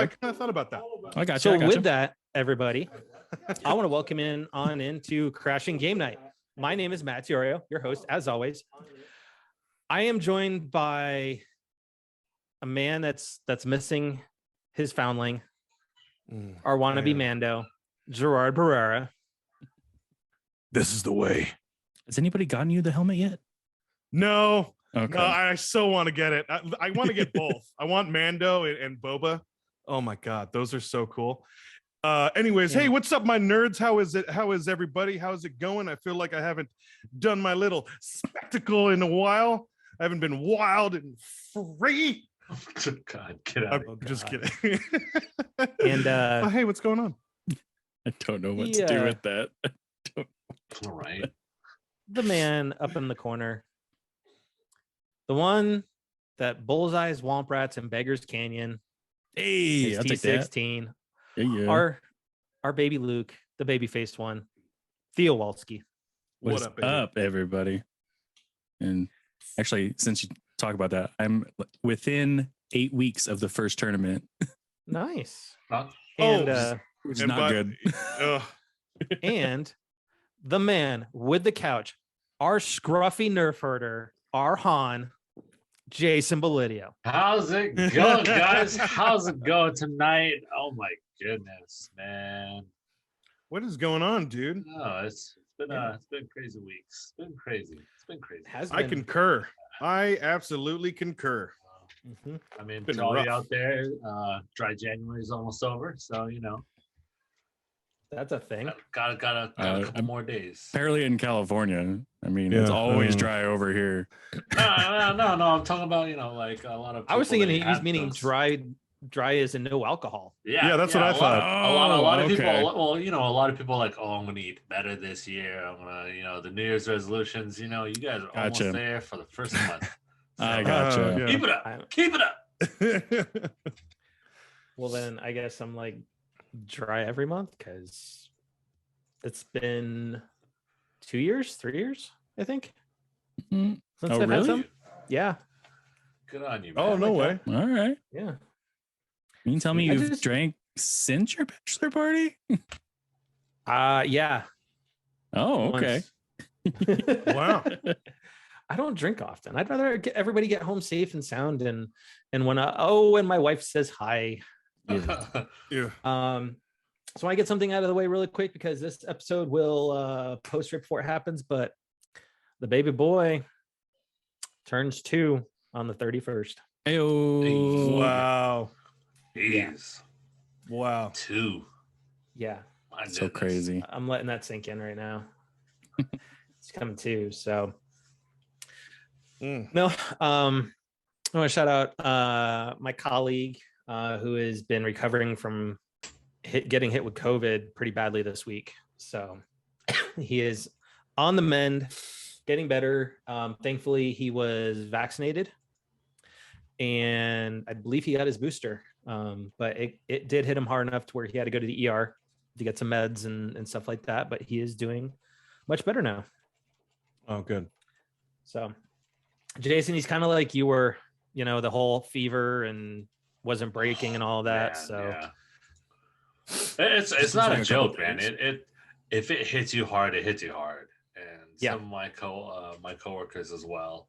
I kind of thought about that. I got you. So with that, everybody, I want to welcome into Crashing Game Night. My name is Matt Tiorio, your host, as always. I am joined by a man that's missing his foundling, our wannabe Mando, Gerard Barrera. This is the way. Has anybody gotten you the helmet yet? No. Okay. No, I so want to get it. I want to get both. I want Mando and Boba. Oh my God, those are so cool. Anyways, hey, what's up, my nerds? How is it? How is everybody? How's it going? I feel like I haven't done my little spectacle in a while. I haven't been wild and free. God, get out. I'm just kidding. And hey, what's going on? I don't know what to do with that. All right. The man up in the corner, the one that bullseyes Womp Rats and Beggars Canyon. Hey, I'll take that. T16. Yeah. Our baby Luke, the baby-faced one, Theo Walski. What's up, everybody? And actually, since you talk about that, I'm within 8 weeks of the first tournament. Nice. Which is not good. And the man with the couch, our scruffy nerf herder, our Han, Jason Belidio. How's it going, guys? How's it going tonight? Oh my goodness, man. What is going on, dude? No, it's been crazy weeks. It's been crazy. I concur. I absolutely concur. I mean, to all you out there, dry January is almost over, so you know. That's a thing. Got a couple more days. Apparently in California. I mean, it's always dry over here. No. I'm talking about, like a lot of. I was thinking he was meaning dry as in no alcohol. Yeah, that's what I thought. A lot of people. Well, a lot of people are like, oh, I'm gonna eat better this year. I'm gonna, the New Year's resolutions. You guys are almost there for the first month. So, I gotcha. Yeah. Keep it up. Well, then I guess I'm like dry every month because it's been 2 years, 3 years, I think. Mm-hmm. Since I've had some. Yeah. Good on you, man. Oh, no way. All right. Yeah. You can tell me you've drank since your bachelor party? Yeah. Oh, okay. Wow. I don't drink often. I'd rather everybody get home safe and sound and when and my wife says hi. Yeah. So I get something out of the way really quick because this episode will post right before it happens, but the baby boy turns 2 on the 31st. Hey-o. Wow. Jeez. Wow. 2. Yeah. So crazy. I'm letting that sink in right now. It's coming 2. So no, I want to shout out my colleague who has been recovering from getting hit with COVID pretty badly this week. So he is on the mend, getting better. Thankfully, he was vaccinated, and I believe he got his booster. But it did hit him hard enough to where he had to go to the ER to get some meds and stuff like that. But he is doing much better now. Oh, good. So, Jason, he's kind of like you were, the whole fever and wasn't breaking and all that. Man, so yeah. It's not a joke, man. If it hits you hard, it hits you hard. And some of my coworkers as well,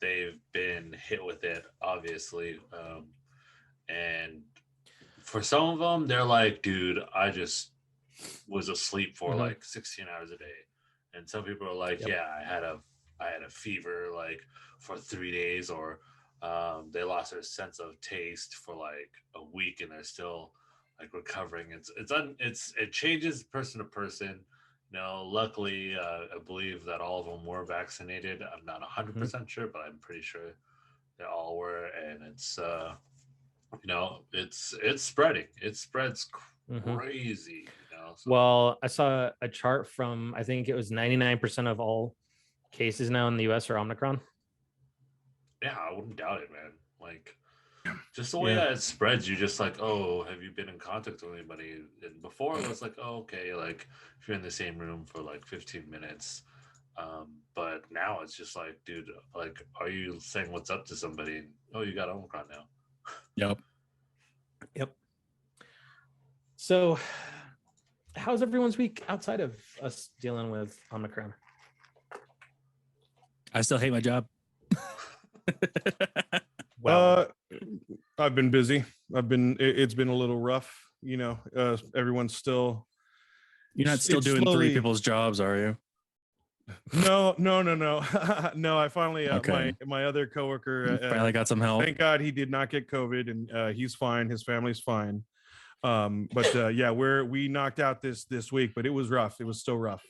they've been hit with it, obviously. And for some of them, they're like, dude, I just was asleep for like 16 hours a day. And some people are like, yeah, I had a fever like for 3 days, or they lost their sense of taste for like a week and they're still like recovering. It changes person to person. Luckily, I believe that all of them were vaccinated. I'm not 100% sure, but I'm pretty sure they all were. And it's it's spreading. It spreads crazy. So. Well, I saw a chart from, I think it was 99% of all cases now in the US are Omicron. Yeah, I wouldn't doubt it, man. Like, just the way that it spreads, you just like, oh, have you been in contact with anybody? And before it was like, oh, okay, like if you're in the same room for like 15 minutes. But now it's just like, dude, like, are you saying what's up to somebody? Oh, you got Omicron now. Yep. So, how's everyone's week outside of us dealing with Omicron? I still hate my job. Well, I've been busy. It's been a little rough. You know, everyone's still. You're not still it's doing slowly- 3 people's jobs, are you? No. No, I finally Okay. my other coworker Finally got some help. thank God he did not get COVID, and he's fine. His family's fine. But yeah, we knocked out this week, but it was rough. It was still rough.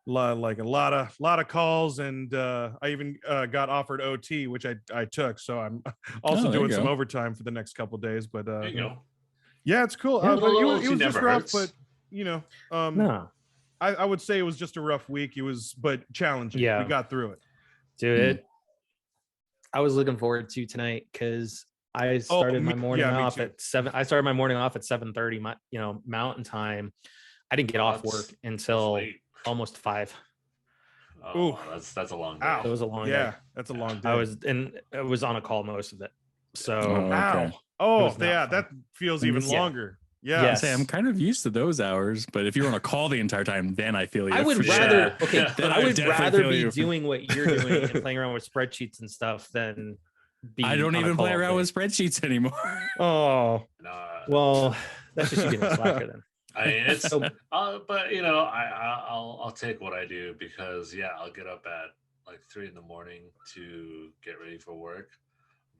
A lot of calls, and I even got offered OT, which I took. So I'm also there doing you some go. overtime for the next couple of days. But There you go. yeah, it's cool. Yeah. But it was just never rough. hurts. But you know, No, I would say it was just a rough week. It was, but challenging. Yeah. We got through it. dude. I was looking forward to tonight because I started my morning me off too. at 7. I started my morning off at 7:30, Mountain Time. I didn't get off work until Late. almost 5. Oh, Ooh. that's a long day. Ow. It was a long Yeah, day. that's a long day. I was on a call most of it. So Oh, Ow. okay. Oh, was not yeah, fun. that feels I even guess- yeah. longer. Yeah. Yes. Say, I'm kind of used to those hours, but if you're on a call the entire time, then I feel you. I would for sure. rather Yeah. okay. Then I I would definitely rather feel be you. doing what you're doing and playing around with spreadsheets and stuff than be. I don't on a even call play all around day. with spreadsheets anymore. Oh No, well, that's just you being a slacker then. I mean, it's So- but I'll take what I do, because I'll get up at like 3 a.m. to get ready for work.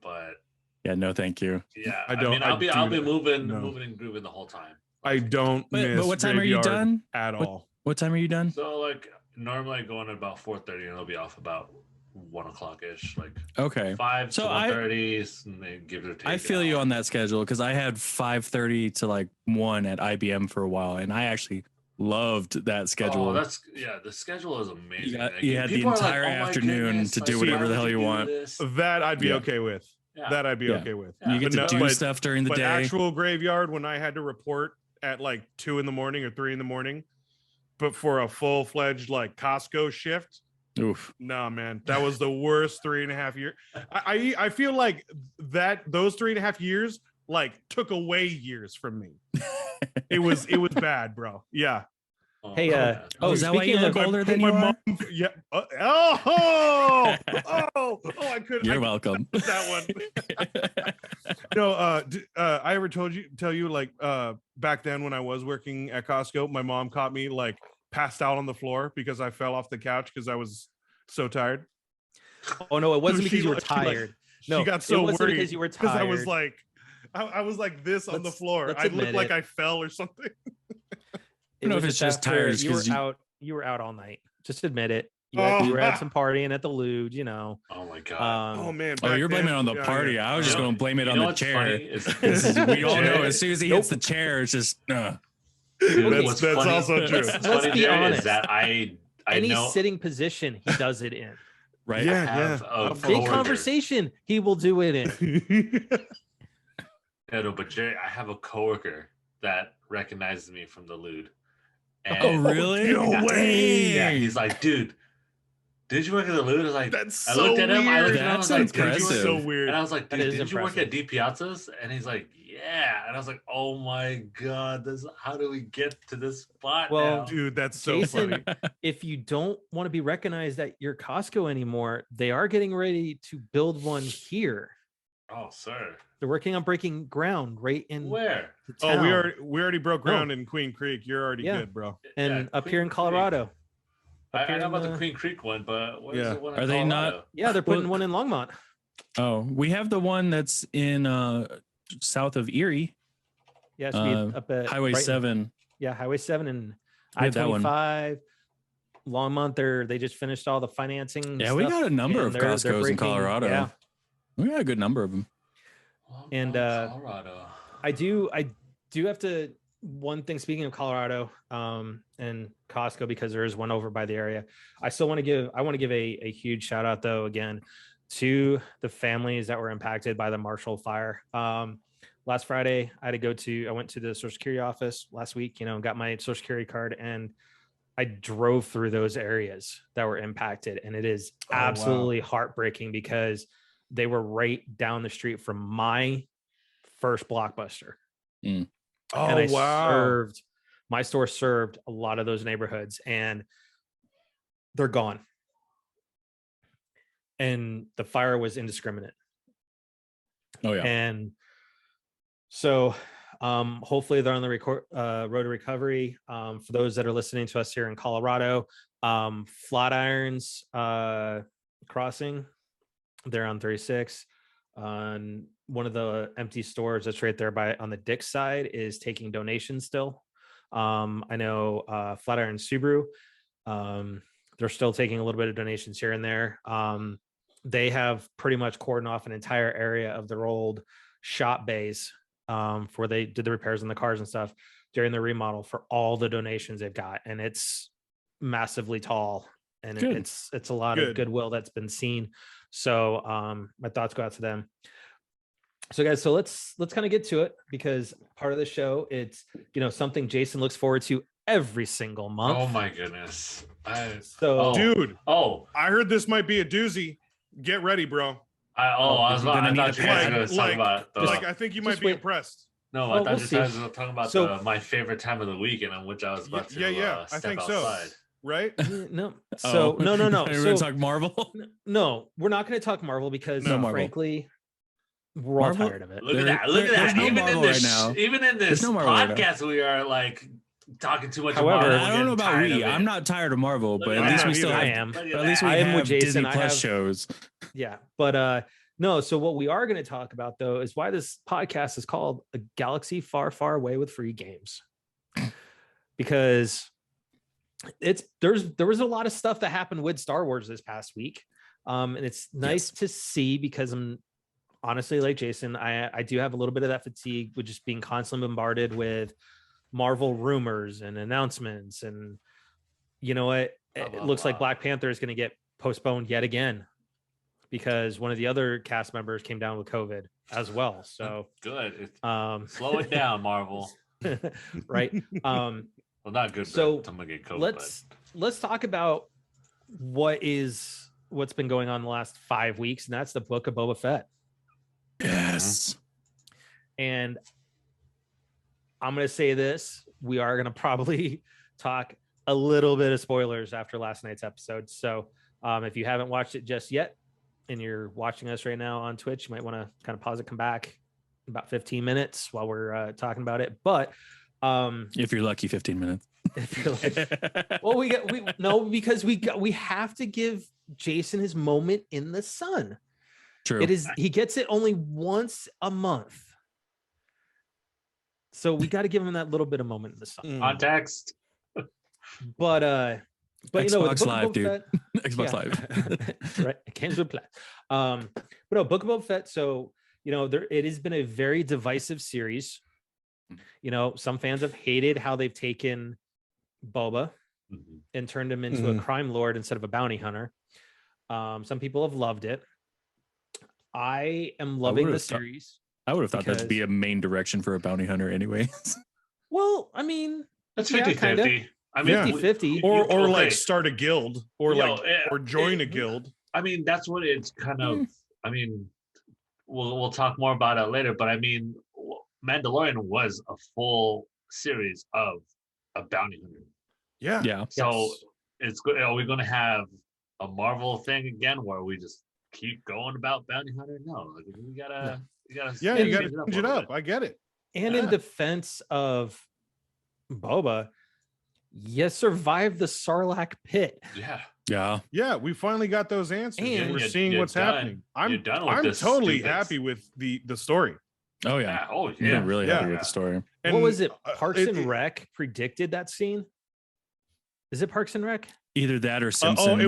But Yeah, no, thank you. yeah, I don't- mean, I'll be I do moving no. and grooving the whole time. I don't But miss what time are you graveyard done? at all. What time are you done? So like normally I go in at about 4:30, and I'll be off about 1 o'clock ish, like Okay. 5 So to I- 1:30, and they give it or take. I feel you on that schedule because I had 5:30 to like 1 at IBM for a while, and I actually loved that schedule. Oh, the schedule is amazing. You had the People are like, entire "Oh my afternoon goodness, to like, do why whatever the would hell you do want. this?" That I'd be Yeah. okay with. Yeah. That I'd be Yeah. okay with. Yeah. You get But to no- do but- stuff during the But day. actual graveyard, when I had to report at like 2 a.m. or 3 a.m, but for a full-fledged like Costco shift, Oof. nah, man, that was the worst 3.5 years. I feel like those 3.5 years like took away years from me. It was bad, bro. Yeah. Oh, Hey, yeah. Oh, is that why you speaking look of- older than you my are? mom. Yeah. I couldn't. You're I welcome. missed that one. No, I ever tell you like back then when I was working at Costco, my mom caught me like passed out on the floor because I fell off the couch because I was so tired. Oh no, it wasn't So because you were she, like, tired. No, she got it so wasn't worried because you were because I was tired. like, I was like this on the Let's- floor. let's I looked admit like it. I fell or something. It know was if it's just after tired, You were 'cause you- out. You were out all night. Just admit it. You were at some partying at the Lude. Oh my god. Oh man. Oh, back you're blaming then- it on the yeah, party. yeah. I was just You know- going to blame it you on know the what's chair. funny? We all know as soon as he hits the Nope. chair, it's just What's That's funny- also true. What's Let's funny, be Jared, honest. is that I Any know sitting position, he does it in. right. Yeah, have a Big coworker- conversation, he will do it in. Yeah, no, but Jerry, I have a coworker that recognizes me from the Lude. And Oh, really? No Yeah. way. Yeah, he's like, dude, did you work at the Lude? I was like, That's I so looked at him. I looked weird. at him. I was That's like, did you work? impressive. So weird. And I was like, That dude, is did you work impressive. at D Piazzas? And he's like, yeah. And I was like, oh my god, how do we get to this spot? Well, now? Dude, that's so Jason, funny. if you don't want to be recognized at your Costco anymore, they are getting ready to build one here. Oh, sir, They're working on breaking ground right in where? the Oh, town. we already broke No. ground in Queen Creek. You're already Yeah. good, bro. and Yeah, up here in Queen Creek. Colorado. Up I here know in about the the- Queen Creek one, but where's Yeah. the one in Are they not- Colorado? Yeah, they're putting Well- one in Longmont. Oh, we have the one that's in south of Erie, Yeah, it should be Uh, up at Highway right- 7. Yeah, Highway 7 and We have that one. I-25. Longmont, they just finished all the financing. Yeah, we stuff, got a number and of they're Costco's in breaking- Colorado. Yeah, We got a good number of them. And, Colorado. I do have to. One thing, speaking of Colorado, and Costco, because there is one over by the area. I want to give a huge shout out though again to the families that were impacted by the Marshall fire. Last Friday, I went to the Social Security office last week, got my Social Security card, and I drove through those areas that were impacted. And it is Oh, wow. absolutely heartbreaking because they were right down the street from my first Blockbuster. Mm. Oh, and I wow. my store served a lot of those neighborhoods, and they're gone. And the fire was indiscriminate. Oh yeah. And so hopefully they're on the road to recovery. For those that are listening to us here in Colorado, Flatirons Crossing, they're on 36. On one of the empty stores that's right there on the Dick side is taking donations still. I know Flatiron Subaru, they're still taking a little bit of donations here and there. They have pretty much cordoned off an entire area of their old shop bays where they did the repairs on the cars and stuff during the remodel for all the donations they've got. And it's massively tall, and it's a lot of goodwill that's been seen. So my thoughts go out to them. So guys, so let's kind of get to it, because part of the show, it's, you know, something Jason looks forward to every single month. Oh my goodness. Dude, I heard this might be a doozy. Get ready, bro. I thought you guys were going to talk about I think you might be impressed. No, I thought you guys were talking about my favorite time of the week, and on which I was about to I think outside. So. Right? No. So no. We're going to talk Marvel? No, we're not going to talk Marvel because frankly, we're all tired of it. Look at that. No Marvel right now. Even in this podcast, we are like talking too much about Marvel. I don't know about we. I'm not tired of Marvel, but at least we still have. But at least we have Disney Plus shows. Yeah, but no. So what we are going to talk about though is why this podcast is called A Galaxy Far, Far Away with Free Games, because there was a lot of stuff that happened with Star Wars this past week, and it's nice to see, because I'm honestly like Jason, I do have a little bit of that fatigue with just being constantly bombarded with Marvel rumors and announcements, and you know what, it looks like Black Panther is going to get postponed yet again because one of the other cast members came down with COVID as well. So good. Slow it down, Marvel. Right. Well, not good. So I'm gonna get COVID. Let's talk about what's been going on the last 5 weeks, and that's the Book of Boba Fett. Yes. And I'm going to say this. We are going to probably talk a little bit of spoilers after last night's episode. So if you haven't watched it just yet and you're watching us right now on Twitch, you might want to kind of pause it, come back in about 15 minutes while we're talking about it. But if you're lucky, 15 minutes. If you're like, well, because we have to give Jason his moment in the sun. True. He gets it only once a month. So we got to give him that little bit of moment in the sun. Context. But Xbox, you know, with Live, dude. Fett, Xbox Live. Right. It came with Plat. But no, Book of Boba Fett. So, you know, it has been a very divisive series. You know, some fans have hated how they've taken Boba and turned him into a crime lord instead of a bounty hunter. Some people have loved it. I am loving the series. I would have thought that'd be a main direction for a bounty hunter anyways. Well, I mean, that's 50-50. I mean, 50-50. Or like start a guild or or join a guild. I mean, that's what it's kind of, I mean, we'll talk more about it later, but I mean, Mandalorian was a full series of a bounty hunter. Yeah. So it's good. Are we going to have a Marvel thing again where we just keep going about bounty hunter? No, like, you gotta change it up. I get it. And in defense of Boba, you survived the Sarlacc pit. Yeah. We finally got those answers, and we're seeing what's happening. I'm totally happy with the story. Oh yeah. I'm really happy with the story. And what was it? Parks and Rec predicted that scene. Is it Parks and Rec? Either that or Simpsons. It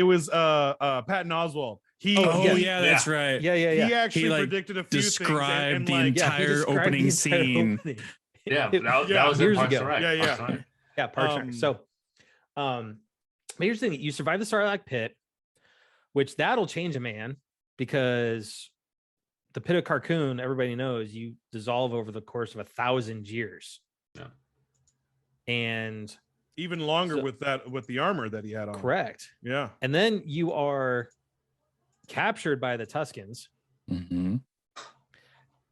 was Patton Oswalt. That's right. Yeah. He actually predicted a few things. Described the entire opening scene. Yeah, that was years Parks ago. And Rec. Yeah, Parks and Rec. So, but here's the thing: you survive the Sarlacc pit, which that'll change a man, because the pit of Carcoon, everybody knows, you dissolve over the course of 1,000 years. Yeah, and even longer with the armor that he had on. Correct. Yeah, and then you are captured by the Tuskens,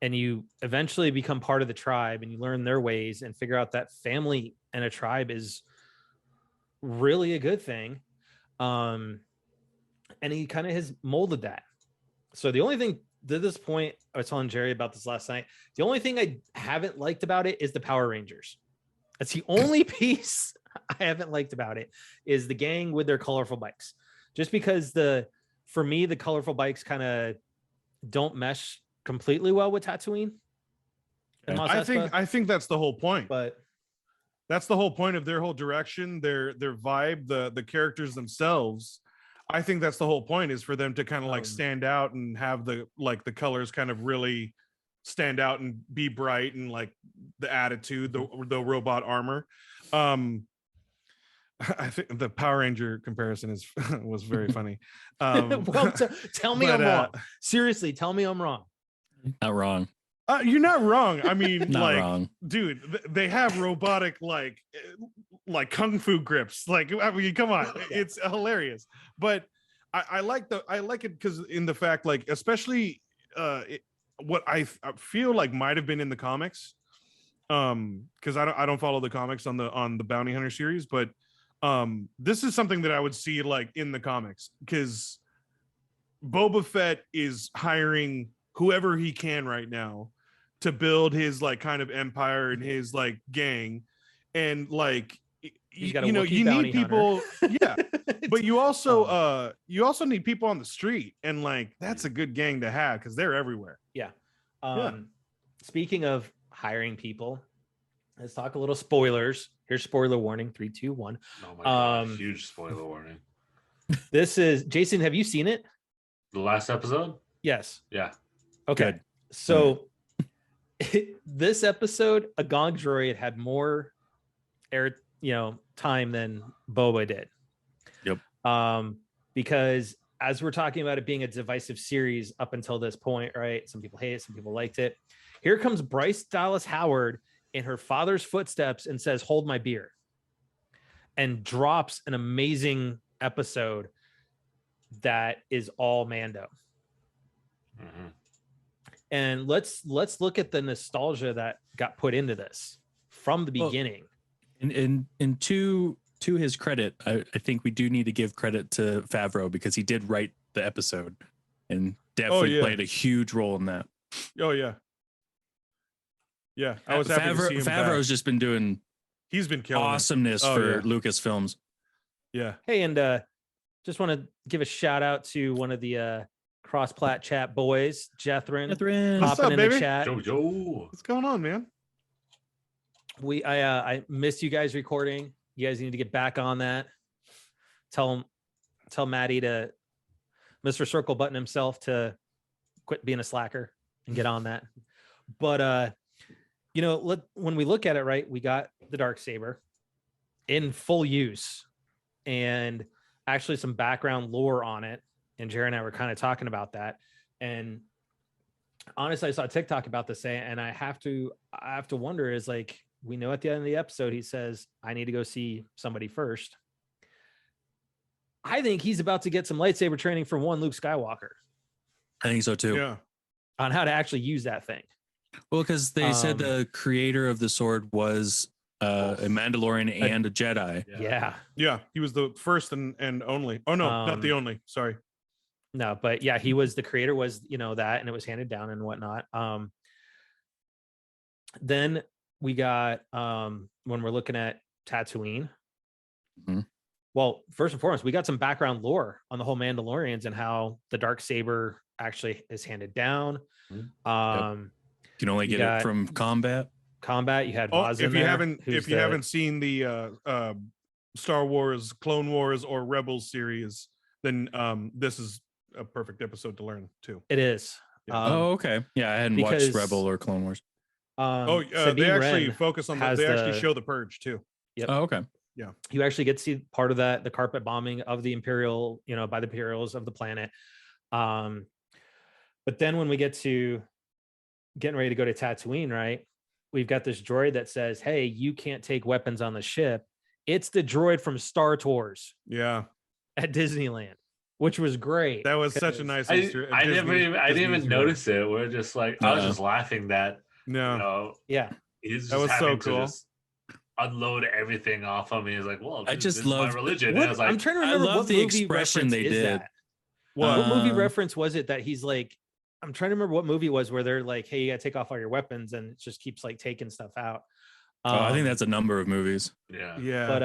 and you eventually become part of the tribe and you learn their ways and figure out that family and a tribe is really a good thing. And he kind of has molded that. So the only thing to this point, I was telling Jerry about this last night. The only thing I haven't liked about it is the Power Rangers. That's the only piece I haven't liked about it, is the gang with their colorful bikes. Just because for me, the colorful bikes kind of don't mesh completely well with Tatooine. I think that's the whole point. But that's the whole point of their whole direction, their vibe, the characters themselves. I think that's the whole point, is for them to kind of like stand out and have the colors kind of really stand out and be bright, and like the attitude, the robot armor. I think the Power Ranger comparison was very funny. Well, tell me I'm wrong. Seriously, tell me I'm wrong. Not wrong. You're not wrong. I mean, Not wrong. Dude, they have robotic like kung fu grips. Like, I mean, come on, it's hilarious. But I like it because in the fact, like, especially what I feel like might have been in the comics, because I don't follow the comics on the Bounty Hunter series, but this is something that I would see like in the comics, because Boba Fett is hiring whoever he can right now to build his like kind of empire and his like gang, and like you need people yeah, but you also need people on the street, and like that's a good gang to have because they're everywhere. Speaking of hiring people, let's talk a little spoilers. Here's spoiler warning. 3, 2, 1. Oh my god, huge spoiler warning. This is Jason, have you seen it? The last episode? Yes. Yeah. Okay. Good. So this episode, a Gong droid had more air, time than Boba did. Yep. Because as we're talking about it being a divisive series up until this point, right? Some people hate it, some people liked it. Here comes Bryce Dallas Howard in her father's footsteps and says, "Hold my beer," and drops an amazing episode that is all Mando. Mm-hmm. And let's look at the nostalgia that got put into this from the beginning. And to his credit, I think we do need to give credit to Favreau, because he did write the episode and definitely played a huge role in that. Oh yeah. Yeah, I was happy to see him Favreau's just been doing. He's been killing awesomeness for Lucasfilms. Yeah. Hey, and just want to give a shout out to one of the cross-plat chat boys, Jethrin. What's up, in baby? the chat. Jojo. What's going on, man? I missed you guys recording. You guys need to get back on that. Tell Maddie to Mr. Circle Button himself to quit being a slacker and get on that. But when we look at it, right, we got the Darksaber in full use, and actually some background lore on it. And Jared and I were kind of talking about that. And honestly, I saw a TikTok about this, and I have to wonder, is like, we know at the end of the episode, he says, "I need to go see somebody first." I think he's about to get some lightsaber training from one Luke Skywalker. I think so too. Yeah. On how to actually use that thing. Well, because they said the creator of the sword was a Mandalorian and a Jedi. Yeah. He was the first and only. Oh no, not the only. Sorry. No, but yeah, he was the creator, was, that, and it was handed down and whatnot. Then we got, when we're looking at Tatooine. Mm-hmm. Well, first and foremost, we got some background lore on the whole Mandalorians and how the Darksaber actually is handed down. You can only get it from combat. You had Vaz in there, if you haven't seen the Star Wars, Clone Wars, or Rebels series, then this is a perfect episode to learn too. It is. Okay. Yeah, I hadn't watched Rebel or Clone Wars. They actually focus on that. They actually show the Purge too. Yep. Oh, okay. Yeah. You actually get to see part of that, the carpet bombing of the Imperial, by the Imperials of the planet. But then when we get to getting ready to go to Tatooine, right, we've got this droid that says, "Hey, you can't take weapons on the ship." It's the droid from Star Tours. Yeah. At Disneyland, which was great. That was such a nice Easter. I didn't even notice it. We're just like, I was just laughing that, no, he's just that was having so cool. to just unload everything off on me. He's like, well, I just this is my religion. And I was like, I'm trying to remember what the movie expression they did. that. What movie reference was it that he's like, I'm trying to remember what movie it was where they're like, hey, you gotta take off all your weapons, and it just keeps like taking stuff out. I think that's a number of movies. Yeah. But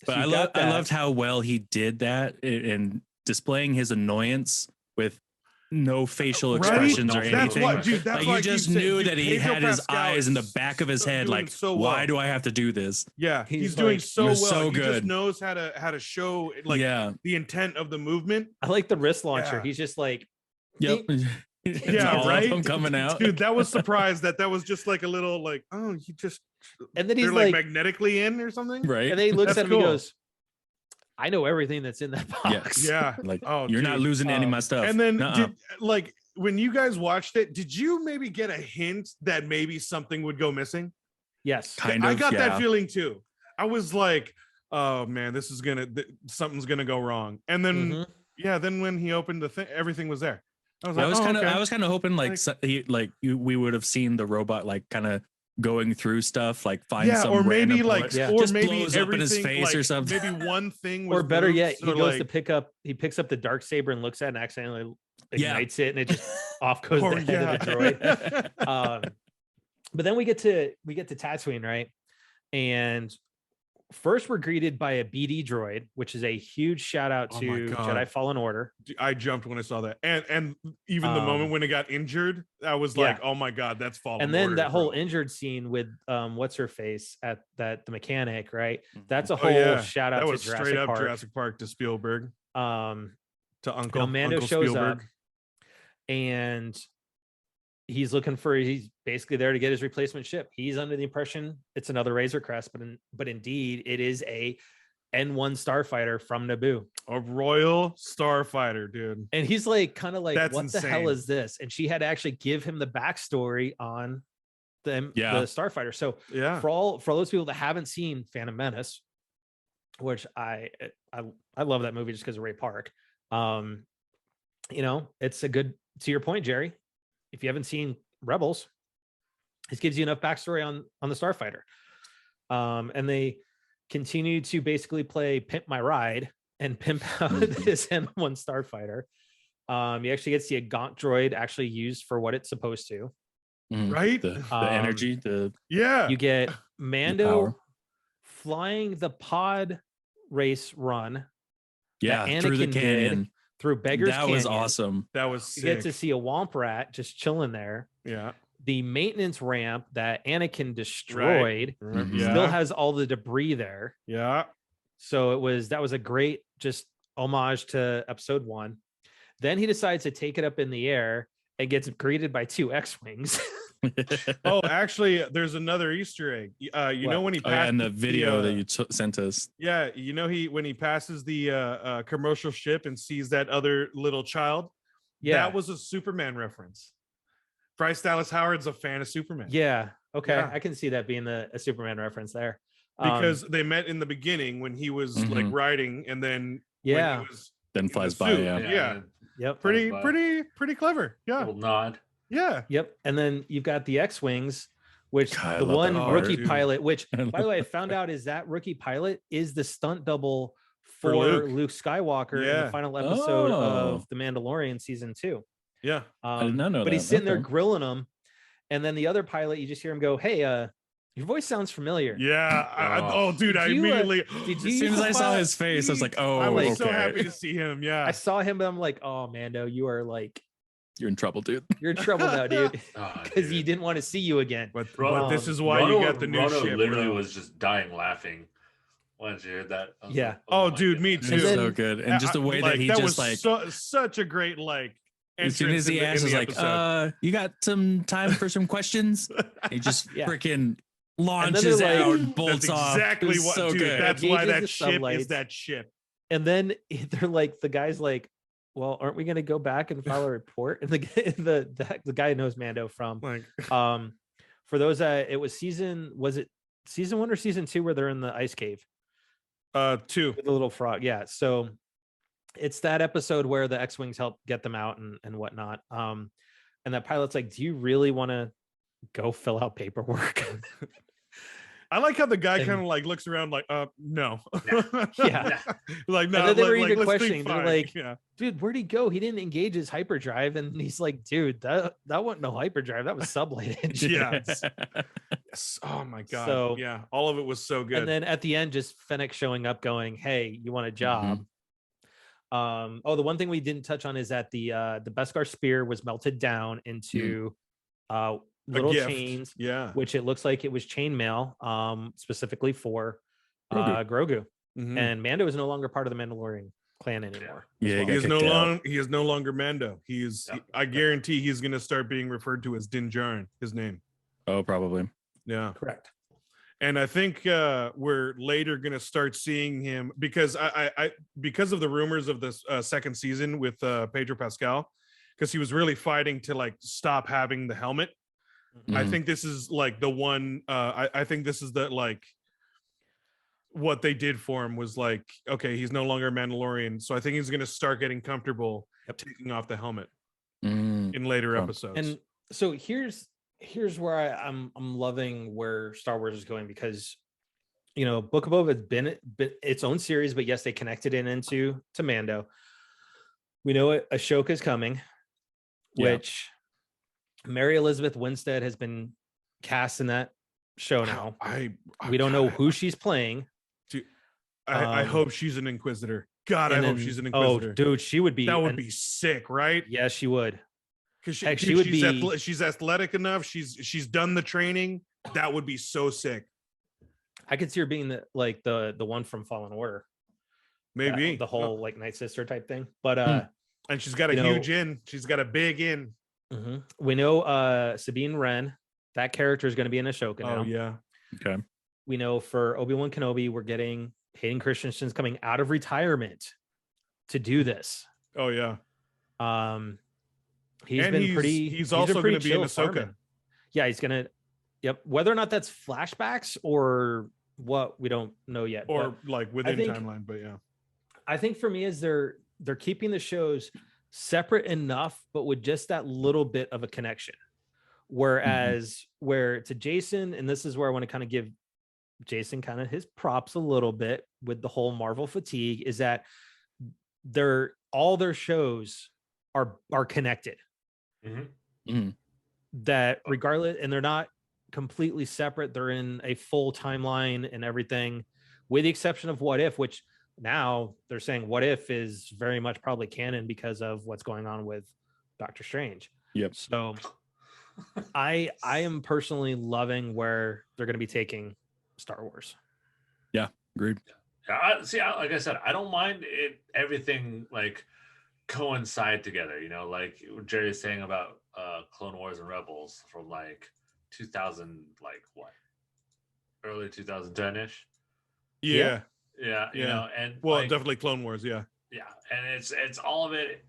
I loved how well he did that and displaying his annoyance with no facial expressions or anything. That's you just knew that he had his eyes in the back of his head, like, why do I have to do this? Yeah, he's doing so well. So good. He just knows how to show like the intent of the movement. I like the wrist launcher. He's just like, yep. Right. Coming out, dude. That was surprised that was just like a little like, oh, he just, and then he's like magnetically in or something, right? And then he looks at him and goes, I know everything that's in that box. Yes. Yeah. Like, you're not losing any of my stuff. And then like when you guys watched it, did you maybe get a hint that maybe something would go missing? Yes. Kind of. I got that feeling too. I was like, oh man, this is something's gonna go wrong. And then then when he opened the thing, everything was there. I was kind of hoping we would have seen the robot like kind of going through stuff, like find some or maybe like or just maybe blows up in his face or something. Maybe one thing or better yet, he goes to picks up the dark saber and looks at it and accidentally ignites it, and it just off goes the head of the droid. But then we get to Tatooine, right? And first we're greeted by a BD droid, which is a huge shout out to Jedi Fallen Order. I jumped when I saw that, and even the moment when it got injured, I was like, oh my god, that's Fallen Order. And then that whole injured scene with what's her face at the mechanic, right? That's a whole shout out to straight up Jurassic Park to Spielberg. To Uncle Mando Uncle shows Spielberg. up, and he's basically there to get his replacement ship. He's under the impression it's another Razor Crest, but indeed it is a N1 starfighter from Naboo, a Royal Starfighter, dude. And he's like, kind of like, that's what insane. The hell is this? And she had to actually give him the backstory on the starfighter. So for all those people that haven't seen Phantom Menace, which I love that movie just because of Ray Park. It's a good, to your point, Jerry. If you haven't seen Rebels, this gives you enough backstory on the starfighter. And they continue to basically play Pimp My Ride and pimp out this N1 starfighter. You actually get to see a Gaunt droid actually used for what it's supposed to. Right? The energy, you get Mando flying the pod race run. Yeah, through the canyon. Through Beggar's Canyon. That was awesome. That was sick. You get to see a Womp Rat just chilling there. Yeah. The maintenance ramp that Anakin destroyed still has all the debris there. Yeah. So that was a great just homage to episode 1. Then he decides to take it up in the air and gets greeted by 2 X-Wings. Oh, actually, there's another Easter egg. Know when he passed in the video that you sent us. Yeah, when he passes the commercial ship and sees that other little child. Yeah, that was a Superman reference. Bryce Dallas Howard's a fan of Superman. Yeah. Okay, I can see that being a Superman reference there. Because they met in the beginning when he was like riding, and then when he was then flies by. Yeah. Yep. Pretty clever. Yeah. Little nod. Yeah. Yep. And then you've got the X-Wings, which the one rookie pilot, which by the way, I found out is that rookie pilot is the stunt double for Luke Skywalker in the final episode of The Mandalorian season 2. Yeah. I did not know but he's sitting there grilling them. And then the other pilot, you just hear him go, hey, your voice sounds familiar. Yeah. Dude, I immediately as soon as I saw his face, I was like, oh, I was so happy to see him. Yeah. I saw him, but I'm like, oh, Mando, you are like, you're in trouble, dude. You're in trouble now, dude. Because he didn't want to see you again. But this is why you got the new ship. Literally was just dying laughing. Once you heard that, like, oh dude, me too. So good, and just the way that he just such a great as soon as he asks, is like, you got some time for some questions? He just freaking launches out and bolts off. Exactly what, so dude. Good. That's why that ship is that ship. And then they're like, the guy's like, well, aren't we going to go back and file a report? And the guy knows Mando from, for those it was season 1 or season 2 where they're in the ice cave? 2 with the little frog. Yeah. So it's that episode where the X-Wings help get them out and whatnot. And that pilot's like, do you really want to go fill out paperwork? I like how the guy kind of like looks around like, no. Yeah. Like, no, and then they were like, even let's think questioning. They're fine. like, yeah. dude, where'd he go? He didn't engage his hyperdrive. And he's like, dude, that wasn't no hyperdrive. That was sublight engine. Yes. Yes. Oh my God. So, yeah. All of it was so good. And then at the end, just Fennec showing up going, hey, you want a job? The one thing we didn't touch on is that the Beskar spear was melted down into little chains, which it looks like it was chainmail specifically for Grogu. And Mando is no longer part of the Mandalorian clan anymore. Yeah, he is no longer Mando. I guarantee he's going to start being referred to as Din Djarin, his name. Oh, probably. Yeah, correct. And I think we're later going to start seeing him because because of the rumors of this second season with Pedro Pascal, because he was really fighting to like stop having the helmet. I think this is like the one. I think this is the like what they did for him was like, okay, he's no longer a Mandalorian, so I think he's going to start getting comfortable taking off the helmet in later episodes. And so here's where I'm loving where Star Wars is going, because Book of Boba has been its own series, but yes, they connected it into Mando. We know Ashoka's coming, which Mary Elizabeth Winstead has been cast in that show now. We don't know who she's playing. I hope she's an Inquisitor. God, I hope she's an Inquisitor. Oh, dude, she would be. That would be sick, right? Yeah, she would. Because she's athletic enough. She's done the training. That would be so sick. I could see her being the one from Fallen Order. Maybe the whole like Night Sister type thing. But and she's got a huge in. She's got a big in. We know Sabine Wren, that character is going to be in Ashoka now. Oh yeah. Okay. We know for Obi-Wan Kenobi, we're getting Hayden Christensen's coming out of retirement to do this. Oh yeah. He's also going to be in Ahsoka. Farming. Yeah, he's gonna. Yep. Whether or not that's flashbacks or what, we don't know yet. Or like within timeline, but yeah. I think for me is they're keeping the shows separate enough, but with just that little bit of a connection. Whereas where to Jason, and this is where I want to kind of give Jason kind of his props a little bit with the whole Marvel fatigue, is that all their shows are connected. That regardless, and they're not completely separate, they're in a full timeline and everything, with the exception of What If, which now they're saying What If is very much probably canon because of what's going on with Doctor Strange. Yep. So I am personally loving where they're going to be taking Star Wars. Yeah, agreed. Yeah, like I said, I don't mind it. Everything like coincide together. Like Jerry's saying about Clone Wars and Rebels from like 2000, like what, early 2010-ish. Yeah. And well, definitely Clone Wars. Yeah, and it's all of it.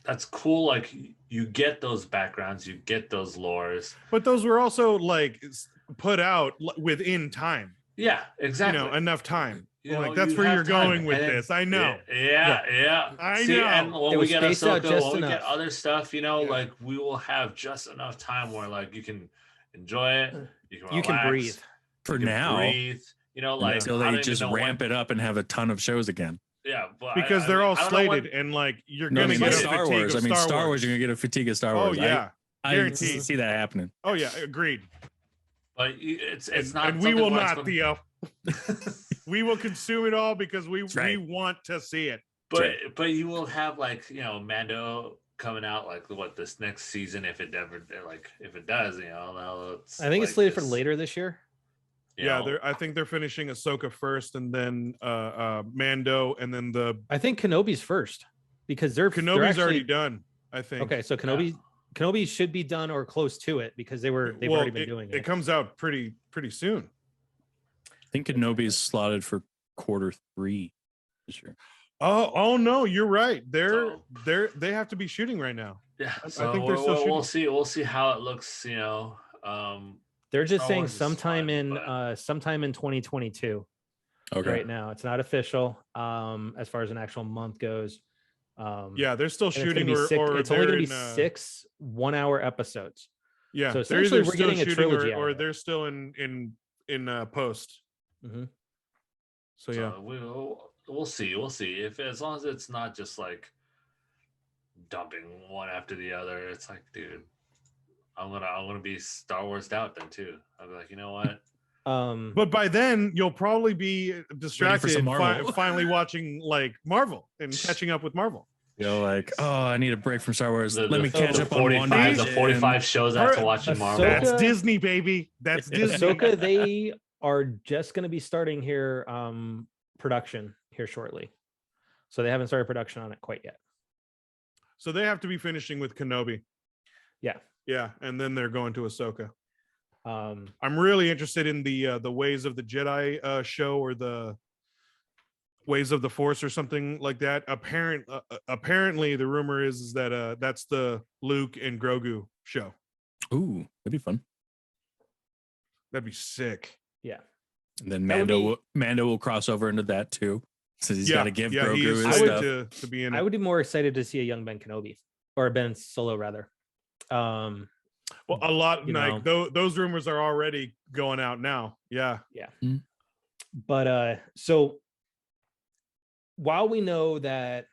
That's cool. Like you get those backgrounds, you get those lores, but those were also like put out within time. Yeah, exactly. Enough time. Like that's where you're going with this. I know. Yeah. I know. And when we get Ahsoka, when we get other stuff, like we will have just enough time where like you can enjoy it. You can breathe. For now. Breathe. Like until they just ramp it up and have a ton of shows again. Yeah, but because they're all slated, and like you're gonna get Star Wars. Star Wars, you're gonna get a fatigue of Star Wars. Oh yeah, I see that happening. Oh yeah, agreed. But it's not, and we will not, Theo. We will consume it all because we want to see it. But you will have like Mando coming out like this next season if it does. I think it's slated for later this year. I think they're finishing Ahsoka first, and then Mando, and then I think Kenobi's first, because Kenobi's already done. I think. Okay, so Kenobi should be done or close to it, because they've already been doing it. It comes out pretty soon. I think Kenobi's slotted for Q3 this year. Oh no, you're right. They have to be shooting right now. Yeah, so I think they're still shooting. We'll see how it looks. They're just saying sometime in 2022. Okay. Right now, it's not official as far as an actual month goes. Yeah, they're still and shooting, it's only going to be 6 1-hour episodes. Yeah, so essentially we're getting a trilogy, or they're still in post. Mm-hmm. So yeah, we'll see. We'll see if, as long as it's not just like dumping one after the other. It's like, dude, I'm gonna be Star Wars out then too. I'll be like, you know what? But by then you'll probably be distracted finally watching like Marvel and catching up with Marvel. You're like, oh, I need a break from Star Wars. Let me catch up on one. The 45 shows I have to watch in Marvel. That's Disney, baby. That's Disney. Ahsoka, they are just going to be starting here production here shortly. So they haven't started production on it quite yet. So they have to be finishing with Kenobi. Yeah. Yeah, and then they're going to Ahsoka. I'm really interested in the Ways of the Jedi show, or the Ways of the Force or something like that. Apparently the rumor is that that's the Luke and Grogu show. Ooh, that'd be fun. That'd be sick. Yeah. And then Mando will cross over into that too. So he's got to give Grogu his stuff. To be in it. I would be more excited to see a young Ben Kenobi, or Ben Solo rather. Well, a lot like those rumors are already going out now. Yeah. Yeah. Mm-hmm. But so while we know that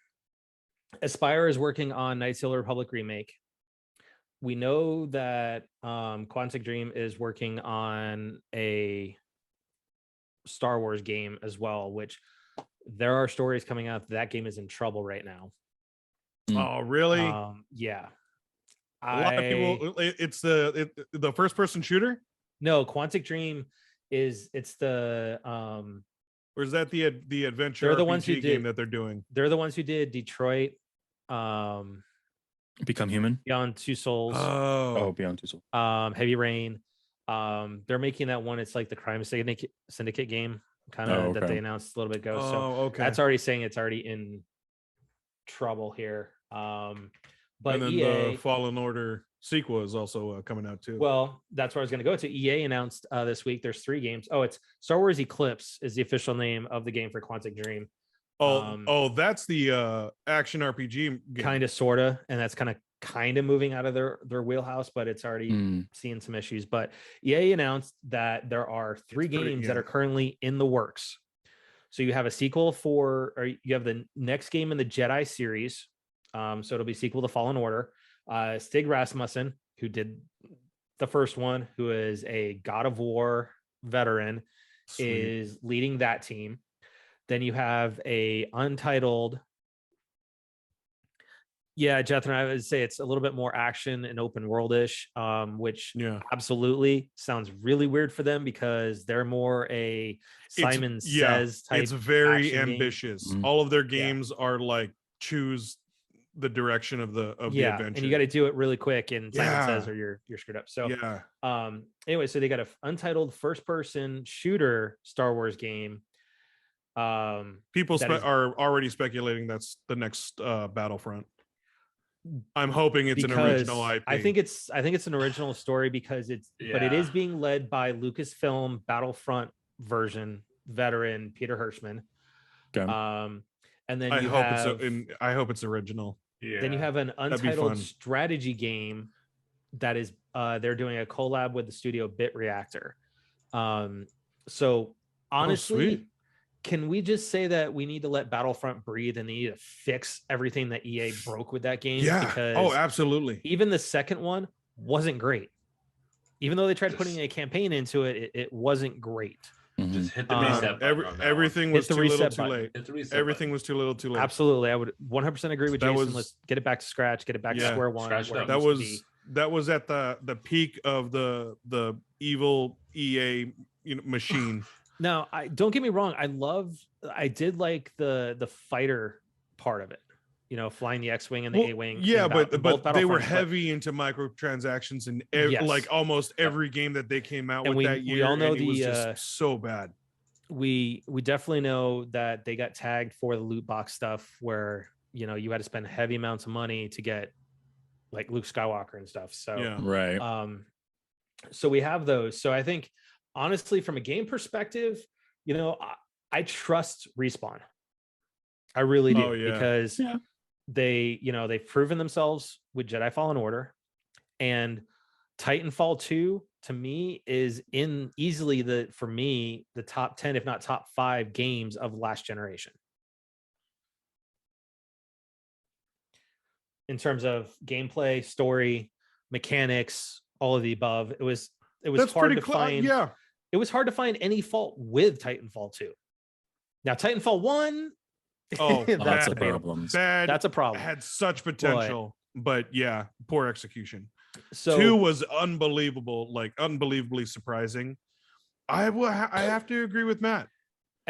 Aspire is working on Knights of the Old Republic remake, we know that Quantic Dream is working on a Star Wars game as well, which there are stories coming out that game is in trouble right now. Oh, really? Yeah. A lot of people. It's the first person shooter. No, Quantic Dream it's the or is that the adventure? They're the RPG ones who game that they're doing. They're the ones who did Detroit. Become Human. Beyond Two Souls. Oh, Beyond Two Souls. Heavy Rain. They're making that one. It's like the crime syndicate game, kind of that they announced a little bit ago. So that's already saying it's already in trouble here. But and then EA, the Fallen Order sequel is also coming out too. Well, that's where I was going to go to. EA announced this week there's 3 games. Oh, it's Star Wars Eclipse is the official name of the game for Quantic Dream. That's the action RPG game. Kind of, sort of, and that's kind of moving out of their wheelhouse, but it's already seeing some issues. But EA announced that there are 3 games that are currently in the works. So you have a sequel or you have the next game in the Jedi series. So it'll be sequel to Fallen Order. Stig Rasmussen, who did the first one, who is a God of War veteran, is leading that team. Then you have a Untitled. Yeah, Jethro, I would say it's a little bit more action and open world-ish, which absolutely sounds really weird for them because they're more a Simon Says type. It's very ambitious. game. All of their games are like choose the direction of the adventure, and you got to do it really quick. And Simon Says, or you're screwed up. So anyway, so they got a Untitled first-person shooter Star Wars game. People are already speculating that's the next Battlefront. I'm hoping it's an original IP. I think it's an original story because but it is being led by Lucasfilm Battlefront version veteran Peter Hirschman. Okay. And then I hope it's original. Yeah. Then you have an Untitled strategy game that is they're doing a collab with the studio Bit Reactor. So honestly, can we just say that we need to let Battlefront breathe and they need to fix everything that EA broke with that game? Yeah. Because absolutely. Even the second one wasn't great. Even though they tried putting a campaign into it, it wasn't great. Just hit the reset button. Everything was too little too late. Everything was too little too late. Absolutely. I would 100% agree with Jason. Let's get it back to scratch, get it back to square one. That was at the peak of the evil EA machine. Now, don't get me wrong. I did like the fighter part of it. Flying the X-wing and the A-wing. Yeah, but they were heavy into microtransactions in like almost every game that they came out with that year. We all know it was just so bad. We definitely know that they got tagged for the loot box stuff, where you had to spend heavy amounts of money to get like Luke Skywalker and stuff. So right. So we have those. So I think honestly, from a game perspective, I trust Respawn. I really do, because they've proven themselves with Jedi Fallen Order, and Titanfall 2 to me is easily the top 10, if not top 5 games of last generation. In terms of gameplay, story, mechanics, all of the above. It was hard to find. Yeah. It was hard to find any fault with Titanfall 2. Now Titanfall 1, that's a problem. That's a problem. Had such potential, but yeah, poor execution. So 2 was unbelievable, like unbelievably surprising. I have to agree with Matt.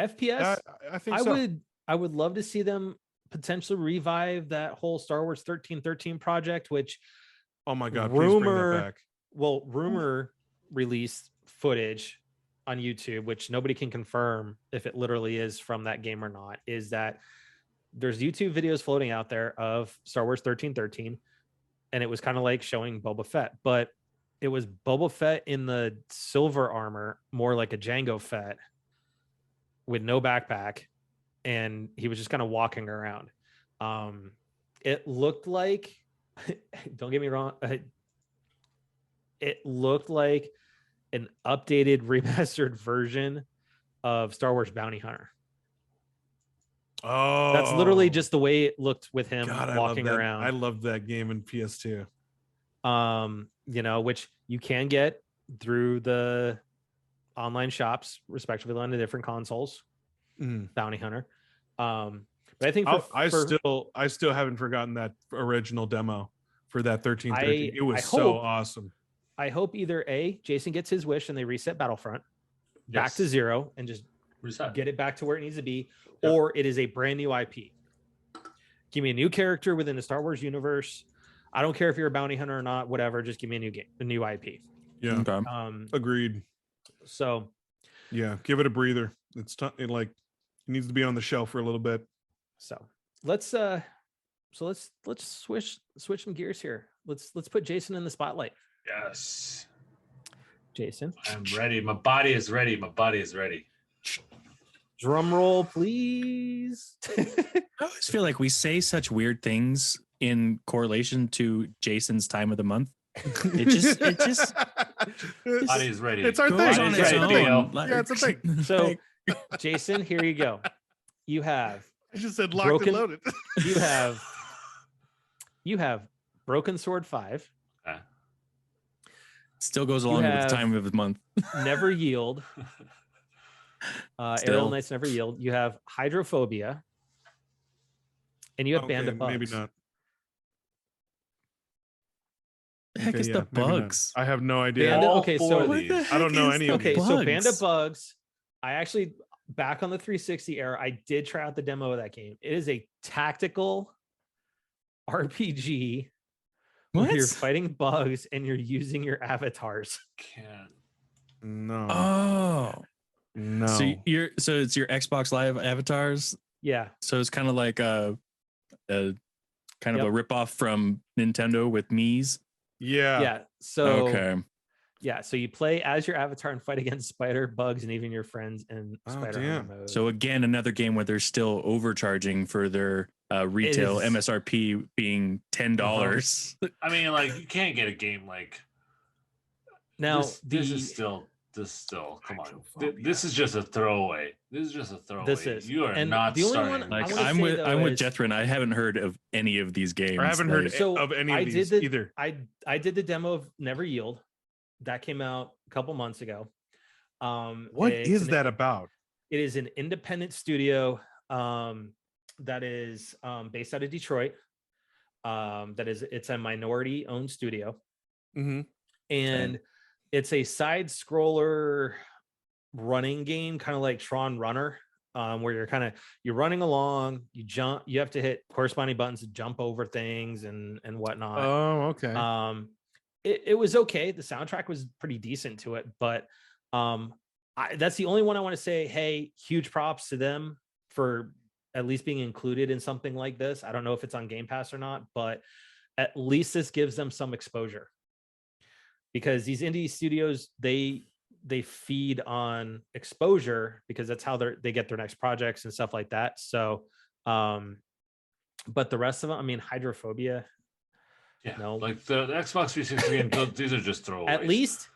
FPS, I think I would love to see them potentially revive that whole Star Wars 1313 project, which oh my god, please bring that back. Rumor released footage on YouTube, which nobody can confirm if it literally is from that game or not, is that there's YouTube videos floating out there of Star Wars 1313, and it was kind of like showing Boba Fett, but it was Boba Fett in the silver armor, more like a Jango Fett with no backpack, and he was just kind of walking around. It looked like, don't get me wrong, it looked like an updated remastered version of Star Wars Bounty Hunter. Oh, that's literally just the way it looked with him walking around. I loved that game in PS2. Which you can get through the online shops, respectively, on the different consoles. Bounty Hunter. But I think I still haven't forgotten that original demo for that 1313. It was so awesome. I hope either A, Jason gets his wish and they reset Battlefront back to 0 and just get it back to where it needs to be, or it is a brand new IP. Give me a new character within the Star Wars universe. I don't care if you're a bounty hunter or not, whatever. Just give me a new game, a new IP. Yeah. Okay. Agreed. So yeah, give it a breather. It needs to be on the shelf for a little bit. So let's switch some gears here. Let's put Jason in the spotlight. Yes. Jason. I'm ready. My body is ready. Drum roll, please. I always feel like we say such weird things in correlation to Jason's time of the month. It just body is ready. It's our thing. On its own. Yeah, it's a thing. So, Jason, here you go. You have. I just said locked and loaded. You have Broken Sword 5. Still goes along with the time of the month. Never Yield. Aerial Knights Never Yield. You have Hydrophobia. And you have Band of Bugs. Maybe not. The heck is the Bugs? I have no idea. I don't know any of these. Okay, so Band of Bugs, I actually, back on the 360 era, I did try out the demo of that game. It is a tactical RPG where you're fighting bugs and you're using your avatars. No. Oh. No. So it's your Xbox Live avatars? Yeah. So it's kind of like a kind of a ripoff from Nintendo with Mii's. Yeah. Yeah. So okay. Yeah. So you play as your avatar and fight against spider, bugs, and even your friends in spider mode. So again, another game where they're still overcharging for their retail MSRP being $10. I mean, like, you can't get a game like now. This is still. Come on. This is just a throwaway. You are not the only starting. one like I'm with Jethrin. I haven't heard of any of these games. I haven't heard of any of these either. I did the demo of Never Yield. That came out a couple months ago. What is that about? It is an independent studio that is based out of Detroit. It's a minority owned studio. Mm-hmm. And it's a side scroller running game, kind of like Tron Runner, where you're running along, you jump, you have to hit corresponding buttons to jump over things and whatnot. Oh, okay. It was okay. The soundtrack was pretty decent to it, but that's the only one I want to say, hey, huge props to them for at least being included in something like this. I don't know if it's on Game Pass or not, but at least this gives them some exposure. Because these indie studios, they feed on exposure because that's how they get their next projects and stuff like that. So But the rest of them, I mean, Hydrophobia. Yeah, No. like the Xbox 360 games, these are just throwaways.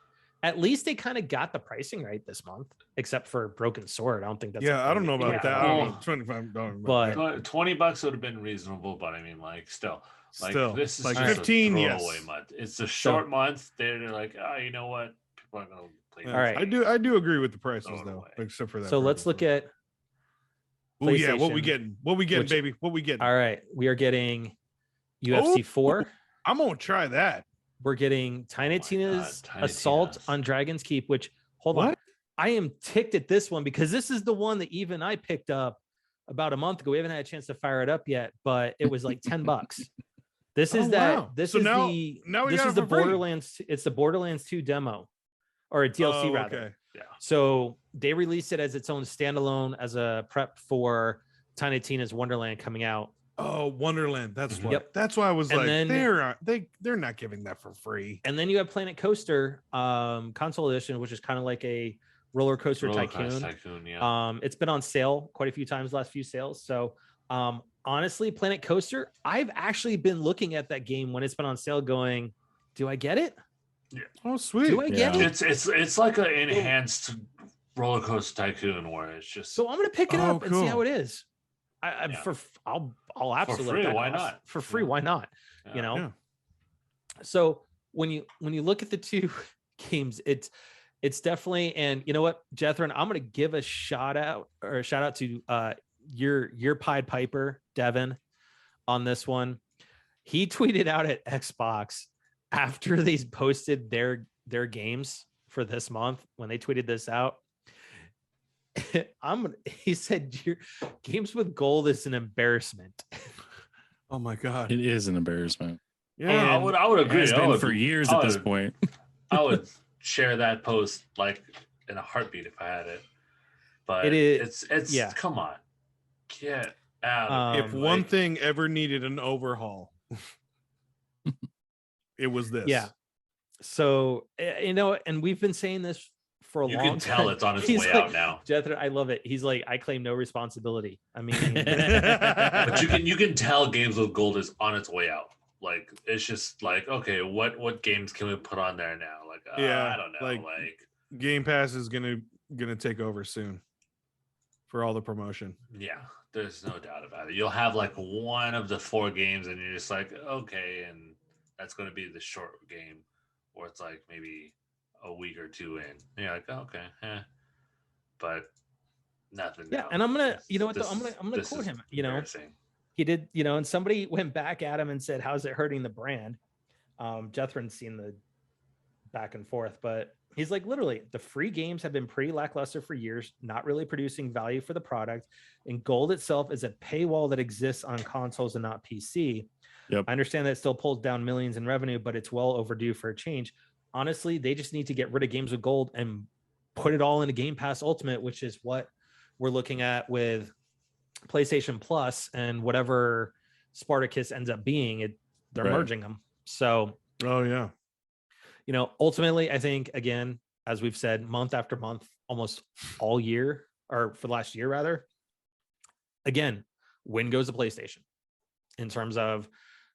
At least they kind of got the pricing right this month, except for Broken Sword. I don't think that's. I don't know about that. Well, but $20 would have been reasonable, but I mean, like, still, this is like just 15. a Yes, throwaway month. It's a short month. They're like, oh, you know what? People aren't gonna play. All right, I do agree with the prices though, except for that. So let's look at. Oh yeah, what we getting, baby? What we getting? All right, we are getting UFC 4. I'm gonna try that. We're getting Tiny Tina's Assault on Dragon's Keep, which, hold on. I am ticked at this one because this is the one that even I picked up about a month ago. We haven't had a chance to fire it up yet, but it was like $10. This is this is the Borderlands. It's the Borderlands 2 demo or a DLC rather. Okay. Yeah. So they released it as its own standalone as a prep for Tiny Tina's Wonderland coming out. Oh, Wonderland. That's why. Yep. That's why I was And like, they're not giving that for free. And then you have Planet Coaster console edition, which is kind of like a roller coaster tycoon. Yeah. It's been on sale quite a few times, last few sales. So honestly, Planet Coaster, I've actually been looking at that game when it's been on sale going, do I get it? Yeah. Oh, sweet. Do I get it? It's like an enhanced roller coaster tycoon where it's just. So I'm gonna pick it up and see how it is. I'll absolutely for free. Why not? For free, why not? Yeah. You know. Yeah. So when you look at the two games, it's definitely, and you know what, Jethrin, I'm gonna give a shout out to your Pied Piper, Devin, on this one. He tweeted out at Xbox after they posted their games for this month when they tweeted this out. He said your games with gold is an embarrassment. Oh my god, it is an embarrassment. Yeah, I would agree. It's been for years at this point. I would share that post like in a heartbeat if I had it. But it's come on, get out. If one thing ever needed an overhaul, it was this. Yeah. So and we've been saying this for a long time. You can tell it's on its way out now. Jethro, I love it. He's like, I claim no responsibility. I mean, but you can tell Games with Gold is on its way out. Like, it's just like, okay, what games can we put on there now? Like, I don't know. Like Game Pass is gonna take over soon for all the promotion. Yeah, there's no doubt about it. You'll have like one of the 4 games, and you're just like, okay, and that's going to be the short game, or it's like maybe a week or 2 in. And you're like, oh, okay, but nothing. Yeah, and I'm gonna, I'm gonna quote him. He did, and somebody went back at him and said, "How's it hurting the brand?" Jethrin's seen the back and forth, but he's like, literally, the free games have been pretty lackluster for years, not really producing value for the product. And gold itself is a paywall that exists on consoles and not PC. Yep. I understand that it still pulls down millions in revenue, but it's well overdue for a change. Honestly, they just need to get rid of games with gold and put it all into Game Pass Ultimate, which is what we're looking at with PlayStation Plus and whatever Spartacus ends up being. They're merging them. So, ultimately, I think, again, as we've said, month after month, almost all year, or for the last year rather, again, win goes to PlayStation in terms of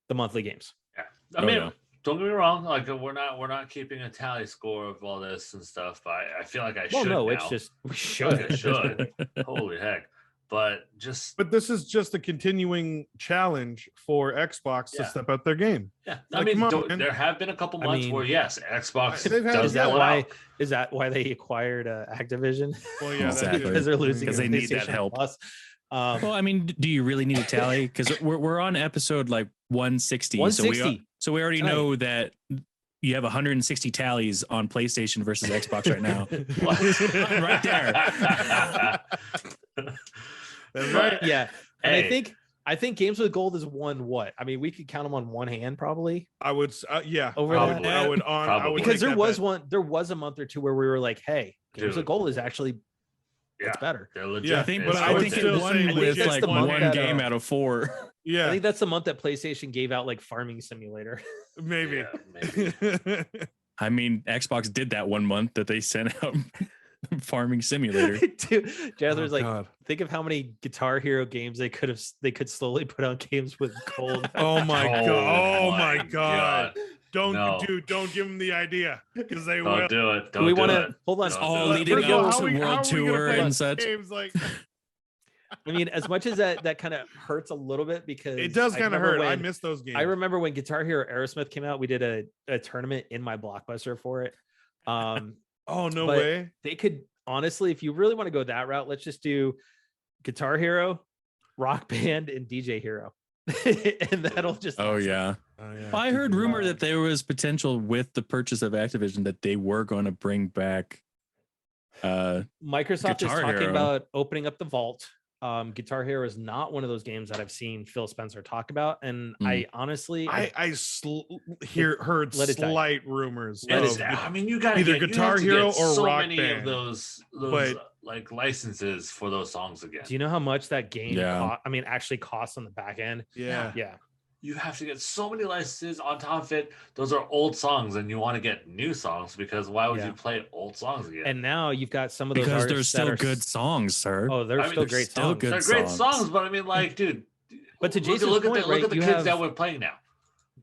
the monthly games. Yeah, I mean, don't get me wrong. Like, we're not keeping a tally score of all this and stuff. I feel like I should. No, now. It's just we should. I should. Holy heck! But this is just a continuing challenge for Xbox to step out their game. Yeah, I mean, there have been a couple months where Xbox does is that why they acquired Activision? Well, yeah, exactly. Because they're losing. Because they need that help. Plus. Well, I mean, do you really need a tally? Because we're on episode like 160. 160. So we already know that you have 160 tallies on PlayStation versus Xbox right now. Right there. That's right. Yeah. And I think games with gold is one what? I mean, we could count them on one hand probably. I would over probably. that. I would because there was a month or two where we were like, hey, games with gold is actually it's better. They're legit. Yeah, I think it won with like one game out of 4. Yeah. I think that's the month that PlayStation gave out like Farming Simulator. Maybe. Yeah, maybe. I mean, Xbox did that one month that they sent out farming simulator. Dude, Jethro's like, God. think of how many Guitar Hero games they could slowly put out games with gold. Oh my god! Oh my god! Don't No. don't give them the idea because they Don't will. do it. Do we Don't want do to it. hold on? Don't All do it. leading First of all, up how to we- how World are we gonna Tour play and these such. games like I mean, as much as that kind of hurts a little bit because it does I kind of remember hurt. I when- miss those games. I remember when Guitar Hero Aerosmith came out, we did a tournament in my Blockbuster for it. Oh no but way! They could honestly, if you really want to go that route, let's just do Guitar Hero, Rock Band, and DJ Hero, and that'll just. Oh yeah. Oh, yeah. Well, I heard rumor that there was potential with the purchase of Activision that they were going to bring back. Microsoft is Guitar talking Hero. about opening up the vault. Guitar Hero is not one of those games that I've seen Phil Spencer talk about, and I honestly, heard let it die. slight rumors. I mean, you got either Guitar Hero or so Rock many Band. of those But- like licenses for those songs again. do you know how much that game? Yeah. Actually costs on the back end. Yeah. Yeah. You have to get so many licenses on top of it. Those are old songs, and you want to get new songs because why would Yeah. you play old songs again? And now you've got some of those Because artists they're that still are good songs, sir. Oh, they're I mean, still they're great still songs. good They're great songs. songs, but I mean, like, dude. But to Jason's look point, at the, look right, at the you kids have- that we're playing now.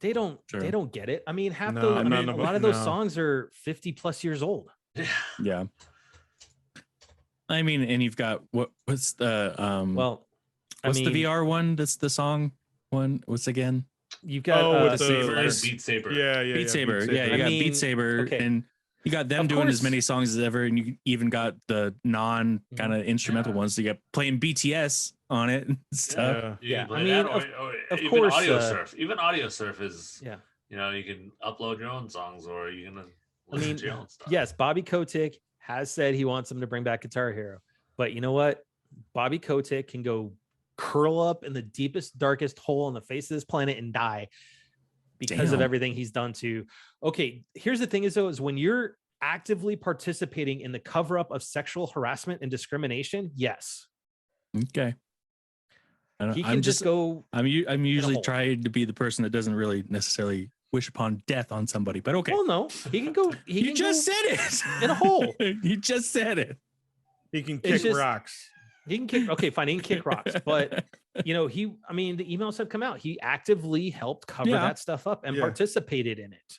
They don't Sure. get it. I mean, half No, those. I none mean, a of lot them, of those no. songs are 50 plus years old. Yeah. I mean, and you've got what's the Well, I what's mean, the VR one? That's the song one. What's again? you've got with the Saber, Sabers. Beat Saber. Yeah, yeah. Beat Saber. Yeah, you I got mean, Beat Saber, okay. and you got them Of doing as course. many songs as ever, and you even got the non kind of instrumental Yeah. ones. So you got playing BTS on it and stuff. Yeah. You Yeah, can play I mean, that, of even course, Audio Surf. Even Audio Surf is, Yeah. you know, you can upload your own songs or you can I listen mean, to your own stuff. yes, Bobby Kotick has said he wants them to bring back Guitar Hero, but you know what? Bobby Kotick can go curl up in the deepest, darkest hole on the face of this planet and die because of Damn. everything he's done to. Okay, here's the thing: is when you're actively participating in the cover up of sexual harassment and discrimination, yes, Okay. he can just go. I'm usually hole. trying to be the person that doesn't really necessarily wish upon death on somebody, but okay. Well, no, he can go. He You can just go, said it in a hole. You just said it. He can It's kick just- rocks. He can kick. Okay, fine. He can kick rocks, but you know, the emails have come out. He actively helped cover Yeah. that stuff up and Yeah. participated in it.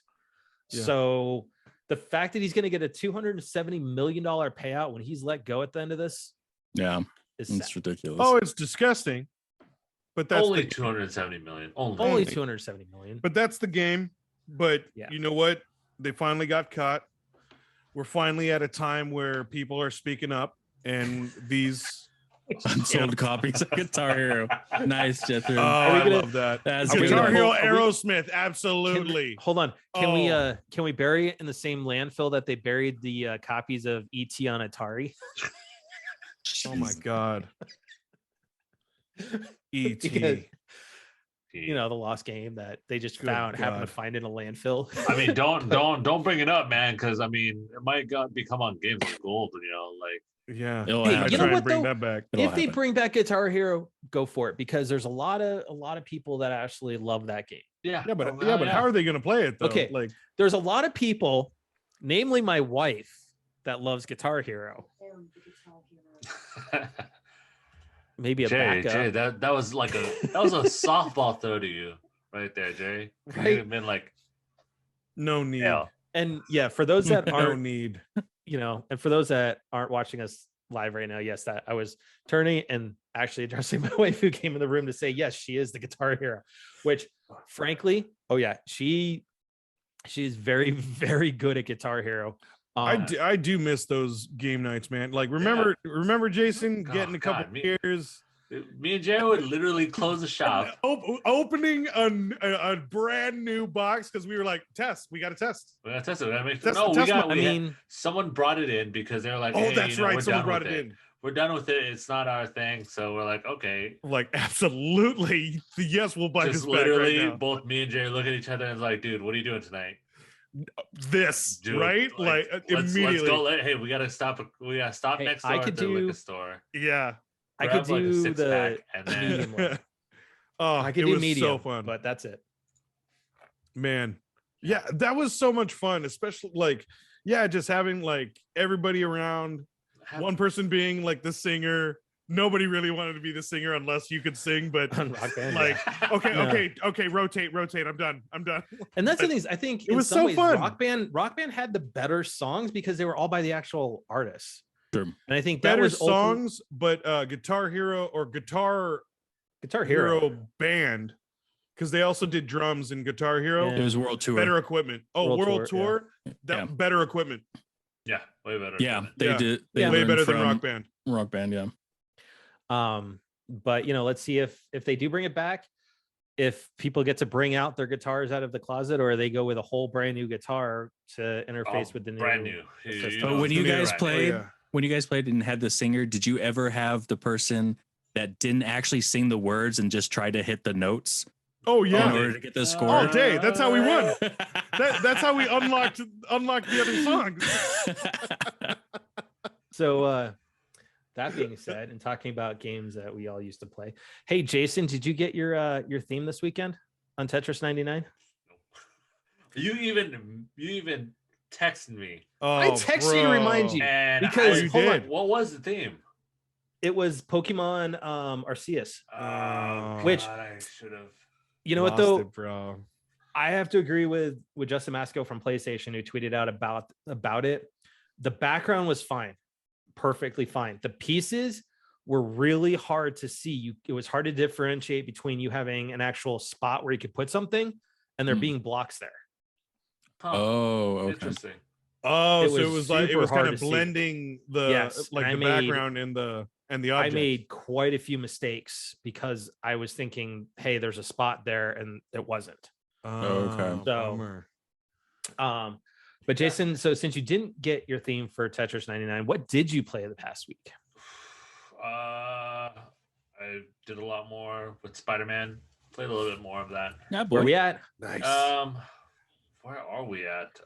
Yeah. So the fact that he's going to get a $270 million payout when he's let go at the end of this Yeah, is it's sad. ridiculous. Oh, it's disgusting. But that's Only the, 270 million. Only. Only 270 million. but that's the game. But Yeah. you know what? They finally got caught. We're finally at a time where people are speaking up, and these. Unsold copies of Guitar Hero. Nice, Jethro. Oh, we I gonna- love that. That's are we Guitar gonna Hero hold- are we- Aerosmith, absolutely. Hold on. Oh. Can we bury it in the same landfill that they buried the copies of ET on Atari? Oh my god. E.T. Because, you know, the lost game that they just Good happened to God. find in a landfill. I mean, don't bring it up, man, because I mean, it might become on Games of Gold, you know, like. Yeah. It'll Hey, I happen. you know try what, and bring though? that back. It'll If they happen. bring back Guitar Hero, go for it, because there's a lot of people that actually love that game. Yeah, Yeah, but how are they going to play it though? Okay. Like, There's a lot of people, namely my wife, that loves Guitar Hero. Maybe a Jay, backup. that was like a softball throw to you right there, Jay. You Right. could have been like, no need. yeah. And yeah, for those that No aren't, need. you know, and for those that aren't watching us live right now, yes, that I was turning and actually addressing my wife who came in the room to say, yes, she is the Guitar Hero, which frankly, oh yeah, she's very, very good at Guitar Hero. I do miss those game nights, man. Like, remember Jason Oh, getting a couple God, beers, Me and Jay would literally close the shop. opening a brand new box because we were like, we got to test. We gotta test it. We gotta make Test- no, test we got. my- We I had- mean, someone brought it in because they were like, Oh, hey, that's you know, right. we're Someone done brought with it in. We're done with it. It's not our thing. So we're like, okay. Like, absolutely, yes, we'll buy this Just back right literally, now. both me and Jay look at each other and like, dude, what are you doing tonight? This, Dude, right? Like, immediately. Let's go. Hey, we gotta stop. We gotta stop Hey, next I door could at the do- liquor store. Yeah. I could grab, like, a do six-pack, the and then medium one. Oh, I could it do was medium, so fun, but that's it. man. Yeah, that was so much fun, especially like, Yeah, just having like everybody around, one person being like the singer. Nobody really wanted to be the singer unless you could sing, but Rock Band, like, yeah. okay, rotate. I'm done. And that's the thing is, I think it in was some so ways, fun. Rock Band had the better songs because they were all by the actual artists. Sure. And I think that Better was songs, but Guitar Hero or Guitar Hero Band, because they also did drums in Guitar Hero. It was World Tour. Better equipment. Oh, World Tour. Yeah. Better equipment. Yeah, way better. Yeah, they did. They way better than Rock Band. Rock Band, yeah. But let's see if they do bring it back, if people get to bring out their guitars out of the closet, or they go with a whole brand new guitar to interface with the new brand new system. But when you guys played and had the singer, did you ever have the person that didn't actually sing the words and just try to hit the notes? Oh yeah, in order to get the score. All day. That's how we won. That's how we unlocked the other songs. So that being said, and talking about games that we all used to play, hey Jason, did you get your theme this weekend on Tetris 99? You even texted me. I texted you to remind you, and because what was the theme? It was Pokemon Arceus. Which I should have. You know what though, bro? I have to agree with Justin Masco from PlayStation, who tweeted out about it. The background was fine, perfectly fine. The pieces were really hard to see. It was hard to differentiate between you having an actual spot where you could put something and there being blocks there. Huh. Oh, okay. Interesting. Oh, so it was like it was kind of blending the background and the object. I made quite a few mistakes because I was thinking, hey, there's a spot there, and it wasn't. Okay. So, but Jason, so since you didn't get your theme for Tetris 99, what did you play the past week? I did a lot more with Spider-Man. Played a little bit more of that. Yeah, boy. Where we at? Nice. Where are we at?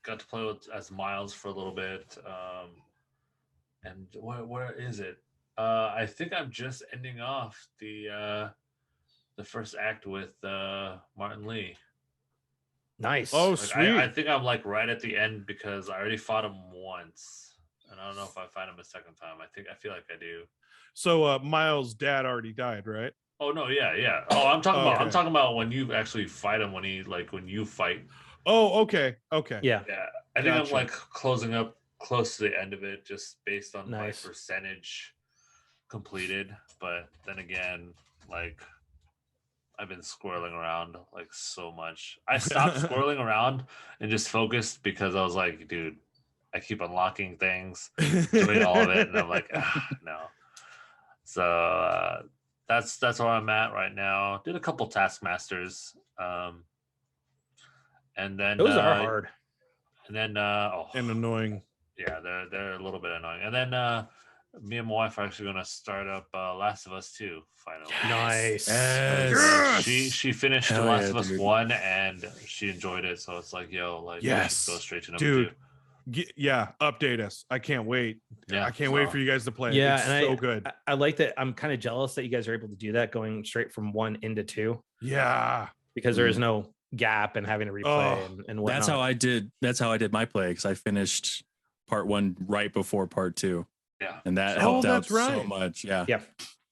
Got to play as Miles for a little bit. And where is it? I think I'm just ending off the first act with Martin Lee. Nice. Oh, like, sweet. I think I'm like right at the end because I already fought him once, and I don't know if I fight him a second time. I feel like I do. So Miles' dad already died, right? Oh no, yeah. Oh, I'm talking about when you actually fight him, when you fight. Oh, okay. Yeah. I think I'm like closing up close to the end of it, just based on my percentage completed. But then again, like I've been squirreling around like so much. I stopped squirreling around and just focused because I was like, dude, I keep unlocking things, doing all of it, and I'm like, no. So that's where I'm at right now. Did a couple Taskmasters, and then those are hard. And then and annoying. Yeah, they're a little bit annoying. And then me and my wife are actually going to start up Last of Us 2 finally. Nice. Yes. She finished The Last of Us 1 and she enjoyed it. So it's like, yo, like let's go straight to number 2. Yeah, update us. I can't wait. Yeah, I can't wait for you guys to play. Yeah, it's and so good. I like that. I'm kind of jealous that you guys are able to do that, going straight from 1 into 2. Yeah, because there is no gap and having to replay and whatnot. That's how I did my play, because I finished part 1 right before part 2. Yeah, and that helped out so much. Yeah.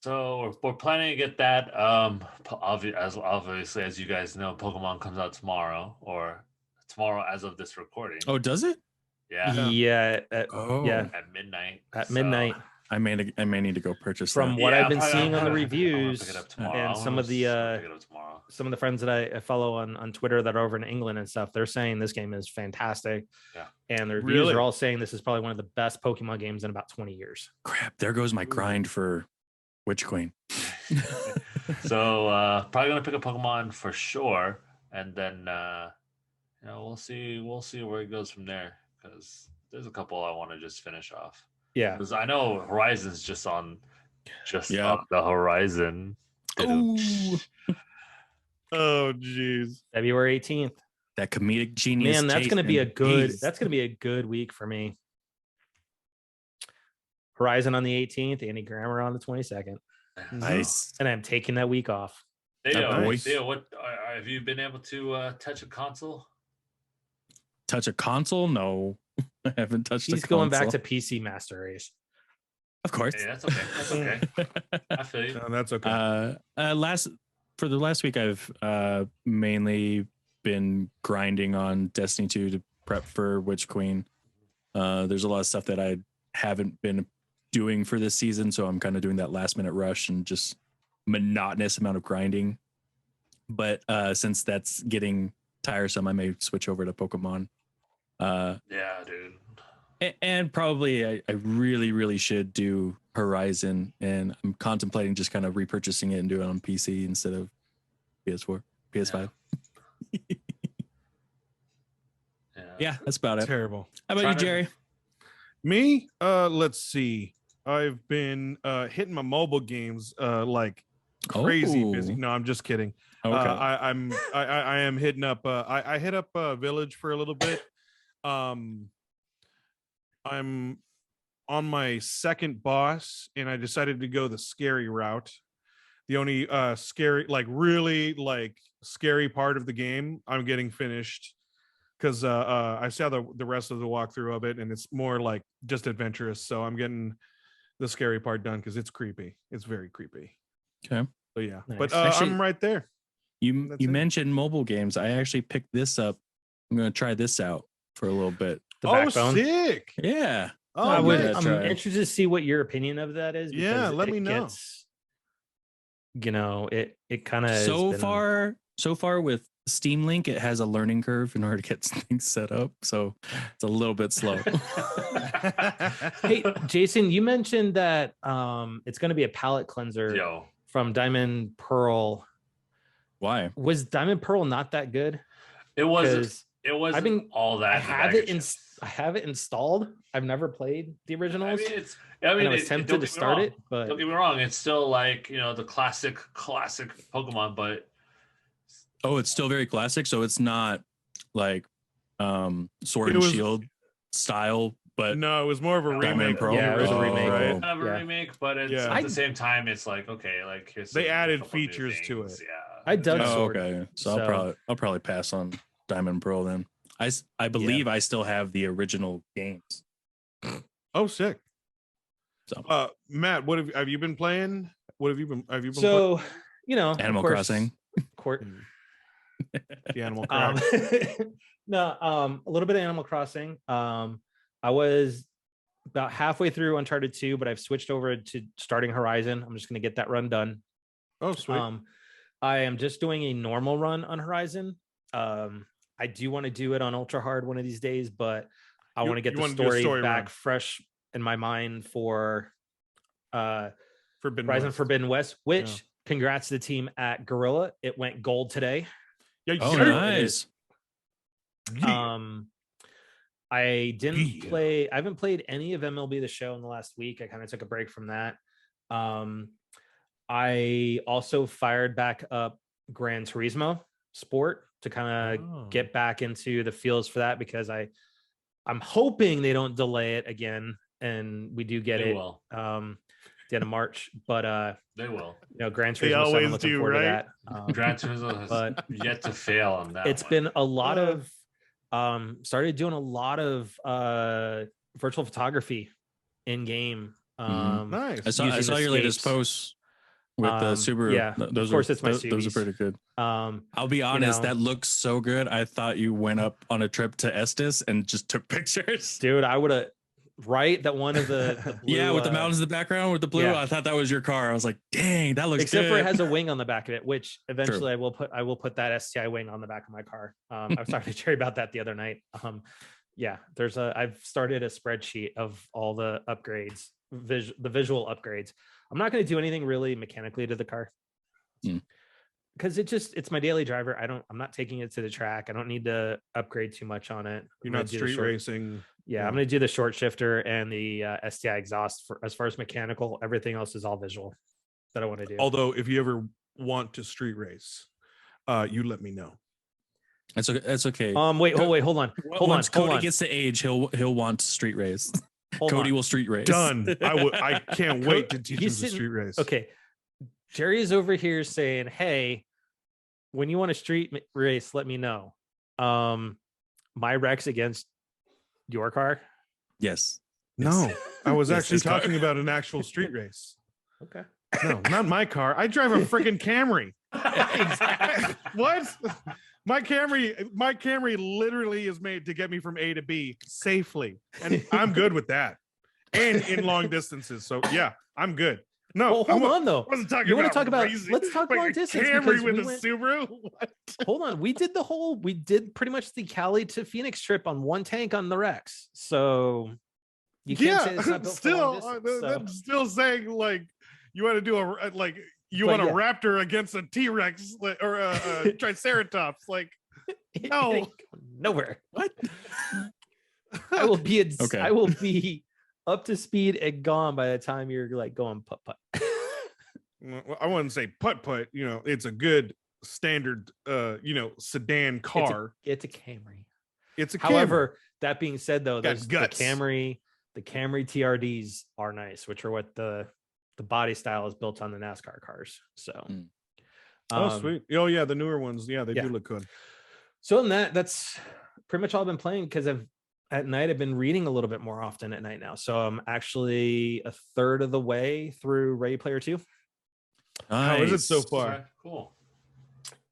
So we're planning to get that. Obviously, as you guys know, Pokemon comes out tomorrow, or tomorrow as of this recording. Oh, does it? Yeah. At midnight. At midnight. I may need to go purchase from that. what I've been seeing on the reviews pick it up tomorrow. And some of the friends that I follow on Twitter that are over in England and stuff, they're saying this game is fantastic. Yeah. And the reviews are all saying this is probably one of the best Pokemon games in about 20 years. Crap, there goes my grind for Witch Queen. So probably gonna pick a Pokemon for sure, and then we'll see where it goes from there, because there's a couple I want to just finish off. Yeah, because I know Horizon's just on the horizon. Oh geez, February 18th. That comedic genius. Man, that's gonna be a good week for me. Horizon on the 18th, Andy Grammer on the 22nd. Nice. And I'm taking that week off. Theo, what have you been able to touch a console? touch a console? No, I haven't touched. He's going back to PC Master Race. Of course. Hey, that's okay. That's okay. I feel you. No, that's okay. For the last week, I've mainly been grinding on Destiny 2 to prep for Witch Queen. There's a lot of stuff that I haven't been doing for this season, so I'm kind of doing that last minute rush and just monotonous amount of grinding. But since that's getting tiresome, I may switch over to Pokemon. Yeah, dude. And probably I really, really should do Horizon, and I'm contemplating just kind of repurchasing it and doing it on PC instead of PS4, PS5. Yeah, that's about it. Terrible. How about you, Jerry? Me? Let's see. I've been hitting my mobile games like crazy busy. No, I'm just kidding. Okay. I am hitting up. I hit up Village for a little bit. I'm on my second boss, and I decided to go the scary route. The only really scary part of the game I'm getting finished, because I saw the rest of the walkthrough of it, and it's more like just adventurous. So I'm getting the scary part done because it's creepy. It's very creepy. Okay. So yeah, Nice. but Actually, I'm right there. You mentioned mobile games. I actually picked this up. I'm going to try this out for a little bit. The Backbone. Sick. Yeah. Oh, I'm nice. interested to see what your opinion of that is. Yeah, let me know. It kind of So far with Steam Link, it has a learning curve in order to get things set up, so it's a little bit slow. Hey, Jason, you mentioned that it's going to be a palate cleanser from Diamond Pearl. Why? Was Diamond Pearl not that good? It wasn't. It wasn't all that. I have it installed. I've never played the originals. I was tempted to start it, but don't get me wrong. It's still like, the classic Pokemon, but it's still very classic. So it's not like Sword and Shield style, but no, it was more of a remake. Yeah, it was a remake. Right? Kind of a remake, but it's at the same time, it's like, okay, like here's they added features to it. Yeah, I dug Sword. Okay, so I'll probably pass on Diamond Pearl then. I believe I still have the original games. Oh, sick. So, Matt, what have you been playing? What have you been? So, Animal Crossing. The Animal Crossing. A little bit of Animal Crossing. I was about halfway through Uncharted 2, but I've switched over to starting Horizon. I'm just going to get that run done. Oh, sweet. I am just doing a normal run on Horizon. I do want to do it on ultra hard one of these days, but I want to get the story back fresh in my mind for Horizon Forbidden West, which congrats to the team at Gorilla. It went gold today. Yeah, nice. I haven't played any of MLB The Show in the last week. I kind of took a break from that. I also fired back up Gran Turismo Sport to kind of get back into the feels for that, because I'm hoping they don't delay it again and we do get it the end of March, but they will. Gran Turismo, I'm looking forward to that. Gran Turismo has yet to fail on that. It's been a lot of started doing a lot of virtual photography in game. Nice. I saw your latest posts with the Subaru. Yeah, those of course, it's my those are pretty good. I'll be honest, that looks so good. I thought you went up on a trip to Estes and just took pictures. Dude, I would have that one of the blue, with the mountains in the background with the blue. I thought that was your car. I was like, dang, that looks except good. for it has a wing on the back of it, which eventually I will put that STI wing on the back of my car. I was talking to Jerry about that the other night. I've started a spreadsheet of all the upgrades, the visual upgrades. I'm not going to do anything really mechanically to the car because it's my daily driver. I'm not taking it to the track. I don't need to upgrade too much on it. You're not street racing. Yeah, I'm going to do the short shifter and the STI exhaust. For as far as mechanical, everything else is all visual that I want to do. Although if you ever want to street race, you let me know. That's okay. Hold on. Once Cody gets to age, he'll want street race. Cody will street race. Done. I can't wait to teach him to street race. Okay. Jerry is over here saying, hey, when you want to street race, let me know. my Rex against your car? Yes. No, I was Yes, actually his car. talking about an actual street race. Okay. No, not my car. I drive a freaking Camry. Exactly. What? My Camry literally is made to get me from A to B safely, and I'm good with that. And in long distances, so yeah, I'm good. No, Well, hold on though. I wasn't talking You want about to talk about? racing. Let's talk Like long a distance Camry because with we a went. Subaru. What? Hold on, we did pretty much the Cali to Phoenix trip on one tank on the Rex. So you can't say it's not built for long still, distance. So. I'm still saying like you want to do a like you But want a yeah. Raptor against a T-Rex or a Triceratops, like. It No. ain't going nowhere. What? I will be Okay. I will be up to speed and gone by the time you're like going putt putt. Well, I wouldn't say putt. You know, it's a good standard, sedan car. It's a Camry. It's a Camry. However, that being said, though, Got the guts. Camry TRDs are nice, which are what the body style is built on the NASCAR cars. So, Oh, sweet. Oh, yeah, the newer ones. Yeah, they do look good. So in that's pretty much all I've been playing because at night I've been reading a little bit more often at night now. So I'm actually a third of the way through Ready Player 2. How is it so Nice. far? Okay, cool.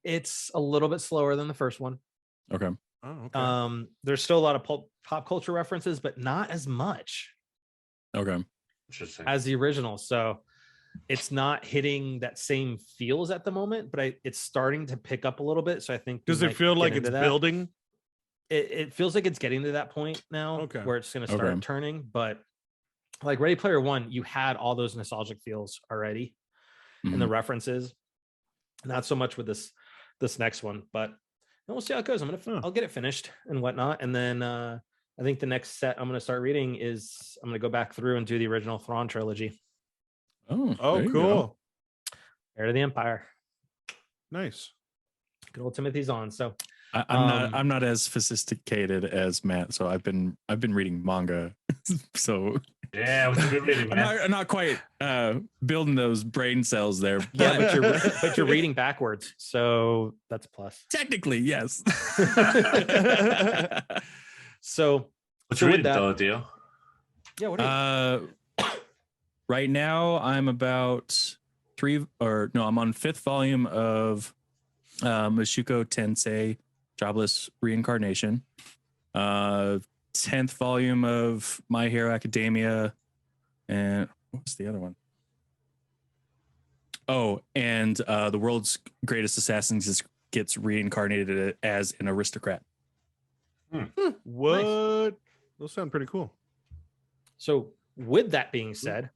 It's a little bit slower than the first one. Okay. Oh, okay. There's still a lot of pop culture references, but not as much Okay. Interesting. as the original. So it's not hitting that same feels at the moment, but it's starting to pick up a little bit. So I think Does we it might feel get like into it's that. building? It feels like it's getting to that point now where it's going to start Okay. turning. But like Ready Player One, you had all those nostalgic feels already and the references. Not so much with this next one, but we'll see how it goes. I'll get it finished and whatnot, and then I think the next set I'm going to start reading is I'm going to go back through and do the original Thrawn trilogy. Oh, there you cool. go. Heir to the Empire. Nice. Good old Timothy's on. So I'm not as sophisticated as Matt, so I've been reading manga. So Yeah, what you been reading, man? I'm not quite building those brain cells there. yeah, but you're reading backwards, so that's a plus. Technically, yes. So What so you with reading, that- though, Dio? Yeah, what are you? Right now I'm about I'm on 5th volume of Mushoku Tensei Jobless Reincarnation. 10th volume of My Hero Academia, and what's the other one? Oh, and the world's greatest assassin gets reincarnated as an aristocrat. What? Nice. Those sound pretty cool. So with that being said,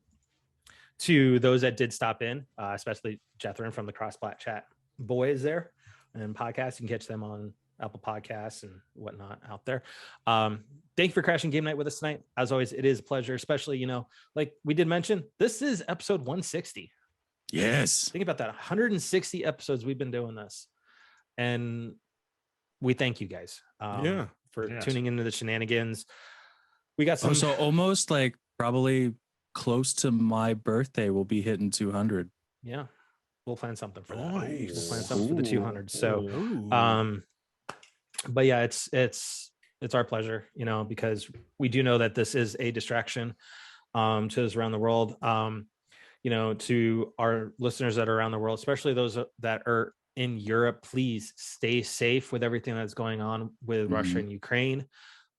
to those that did stop in, especially Jethrin from the Cross-Plat Chat boys there and podcast, you can catch them on Apple Podcasts and whatnot out there. Thank you for crashing game night with us tonight. As always, it is a pleasure, especially, like we did mention, this is episode 160. Yes. Think about that. 160 episodes we've been doing this. And we thank you guys for tuning into the shenanigans. We got some. So almost like probably close to my birthday, we'll be hitting 200. Yeah. We'll plan something for that. Nice. We'll plan something for the 200. So, Ooh. but yeah, it's our pleasure, because we do know that this is a distraction to us around the world. To our listeners that are around the world, especially those that are in Europe, please stay safe with everything that's going on with Russia and Ukraine.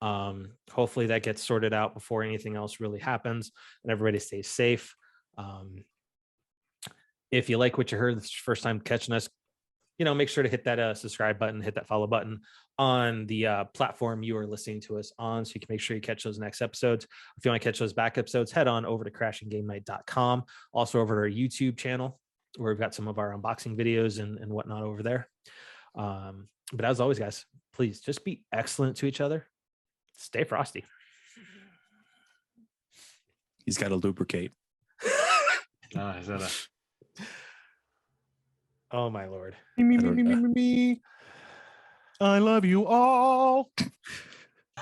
Hopefully that gets sorted out before anything else really happens and everybody stays safe. If you like what you heard this first time catching us, make sure to hit that subscribe button, hit that follow button on the platform you are listening to us on, so you can make sure you catch those next episodes. If you want to catch those back episodes, head on over to crashinggamenight.com. Also over to our YouTube channel, where we've got some of our unboxing videos and whatnot over there. But as always, guys, please just be excellent to each other. Stay frosty. He's got to lubricate. Is that a... Oh my Lord. Me. I love you all.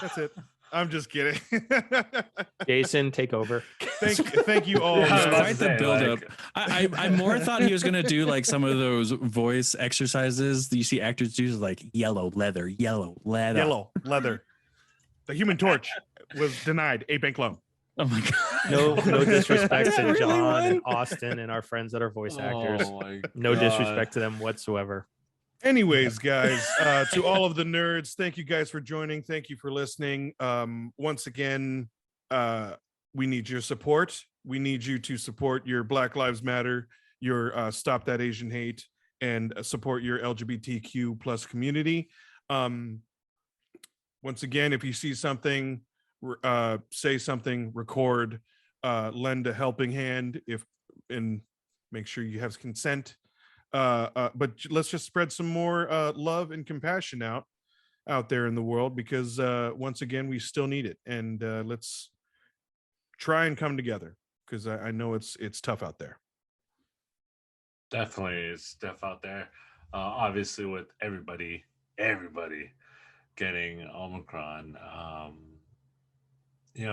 That's it. I'm just kidding. Jason, take over. Thank you all. Yeah, I was about Quite to the say, build-up. like- I more thought he was gonna do like some of those voice exercises that you see actors do, like yellow leather. Yellow leather. The Human Torch was denied a bank loan. Oh my god. No disrespect Is that to really John one? and Austin and our friends that are voice actors. Oh my No God. disrespect to them whatsoever. Anyways, guys, to all of the nerds, thank you guys for joining. Thank you for listening. Once again, we need your support. We need you to support your Black Lives Matter, your Stop That Asian Hate, and support your LGBTQ plus community. Once again, if you see something, say something, record, lend a helping hand, and make sure you have consent. But let's just spread some more love and compassion out there in the world, because once again, we still need it. And let's try and come together, because I know it's tough out there. Definitely, it's tough out there. Obviously, with everybody getting Omicron,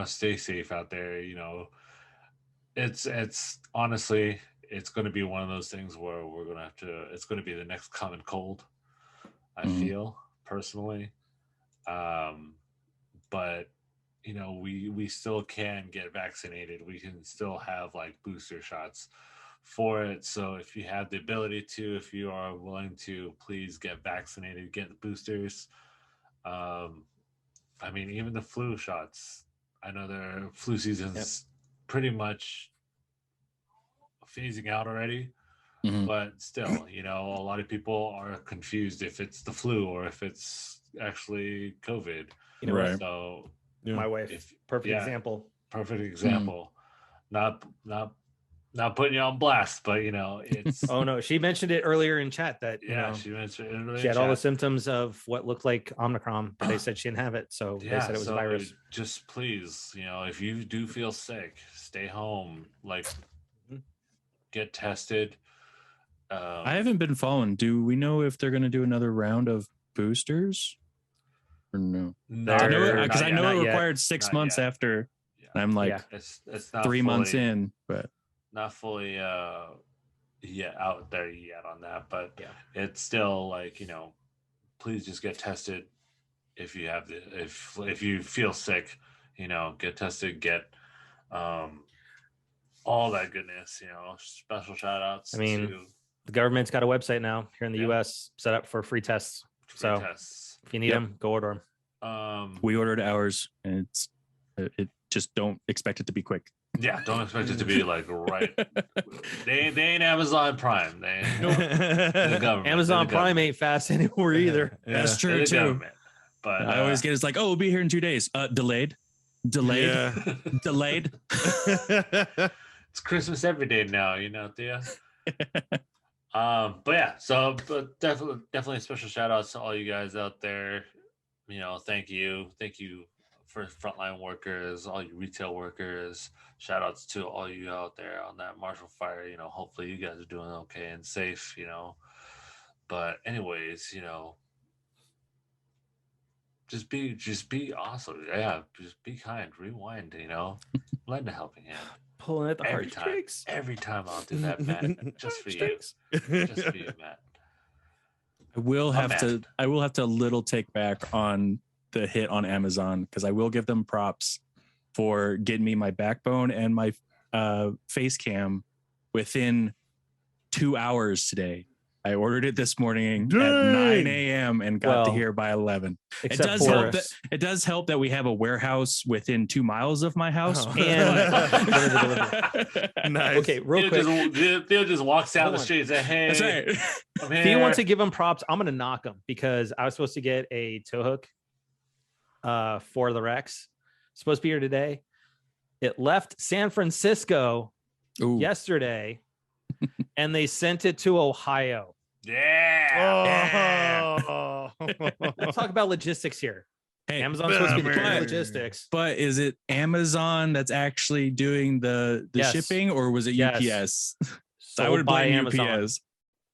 stay safe out there. It's honestly, it's going to be one of those things where we're going to have to. It's going to be the next common cold. I feel personally, but we still can get vaccinated. We can still have like booster shots for it. So if you have the ability to, if you are willing to, please get vaccinated, get the boosters. I mean, even the flu shots. I know their flu season's pretty much phasing out already, but still, a lot of people are confused if it's the flu or if it's actually COVID. Right. So My wife, perfect example. Perfect example. Not putting you on blast, but it's. Oh no, she mentioned it earlier in chat that she mentioned it earlier. she had all the symptoms of what looked like Omicron, but they said she didn't have it, so they said it was a virus. Just please, if you do feel sick, stay home. Like, get tested. I haven't been following. Do we know if they're going to do another round of boosters or no? Because I know it required 6 months after. And I'm like, it's not 3 months fully, in, but not fully out there yet on that. But it's still like, please just get tested if you have if you feel sick, get tested, get all that goodness, special shout outs. I mean, the government's got a website now here in the US set up for free tests. If you need them, go order them. We ordered ours, and it just don't expect it to be quick. Yeah, don't expect it to be like right. They ain't Amazon Prime. The government. Amazon Prime ain't fast anymore either. That's true too. But I always get it's like, oh, we'll be here in 2 days. Delayed. Delayed. It's Christmas every day now, Thea. But definitely special shout outs to all you guys out there. Thank you for frontline workers, all you retail workers. Shout outs to all you out there on that Marshall Fire. Hopefully you guys are doing okay and safe. But anyways, just be awesome. Yeah, just be kind. Rewind. Lend a helping hand. Pulling at the heartstrings. Every time I'll do that, Matt. Just for you. Just for you, Matt. I will have to a little take back on the hit on Amazon, because I will give them props for getting me my backbone and my face cam within 2 hours today. I ordered it this morning at 9 a.m. and got to here by 11. It does help that we have a warehouse within 2 miles of my house. Nice. Okay, real quick. Theo just walks down the street and says, hey. That's right. I'm here. Theo wants to give him props. I'm going to knock him because I was supposed to get a tow hook for the Rex. Supposed to be here today. It left San Francisco yesterday, and they sent it to Ohio. Yeah. Let's talk about logistics here. Hey, Amazon's supposed to be the king of logistics. But is it Amazon that's actually doing the shipping, or was it UPS? I would blame UPS.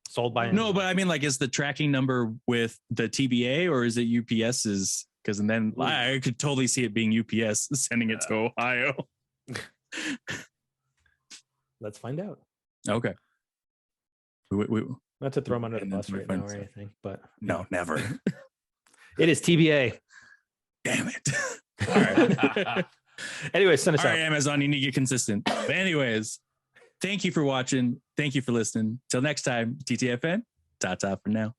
Sold by Amazon. No, but I mean, like, is the tracking number with the TBA, or is it UPS's because then I could totally see it being UPS sending it to Ohio. Let's find out. Okay. Not to throw them under the bus right now or anything, but no, never. It is TBA. Damn it. All right. Anyways, send us out. All right, Amazon, you need to get consistent. But anyways, thank you for watching. Thank you for listening. Till next time, TTFN. Ta-ta for now.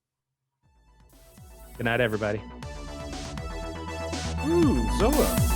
Good night, everybody. Ooh, Zoa.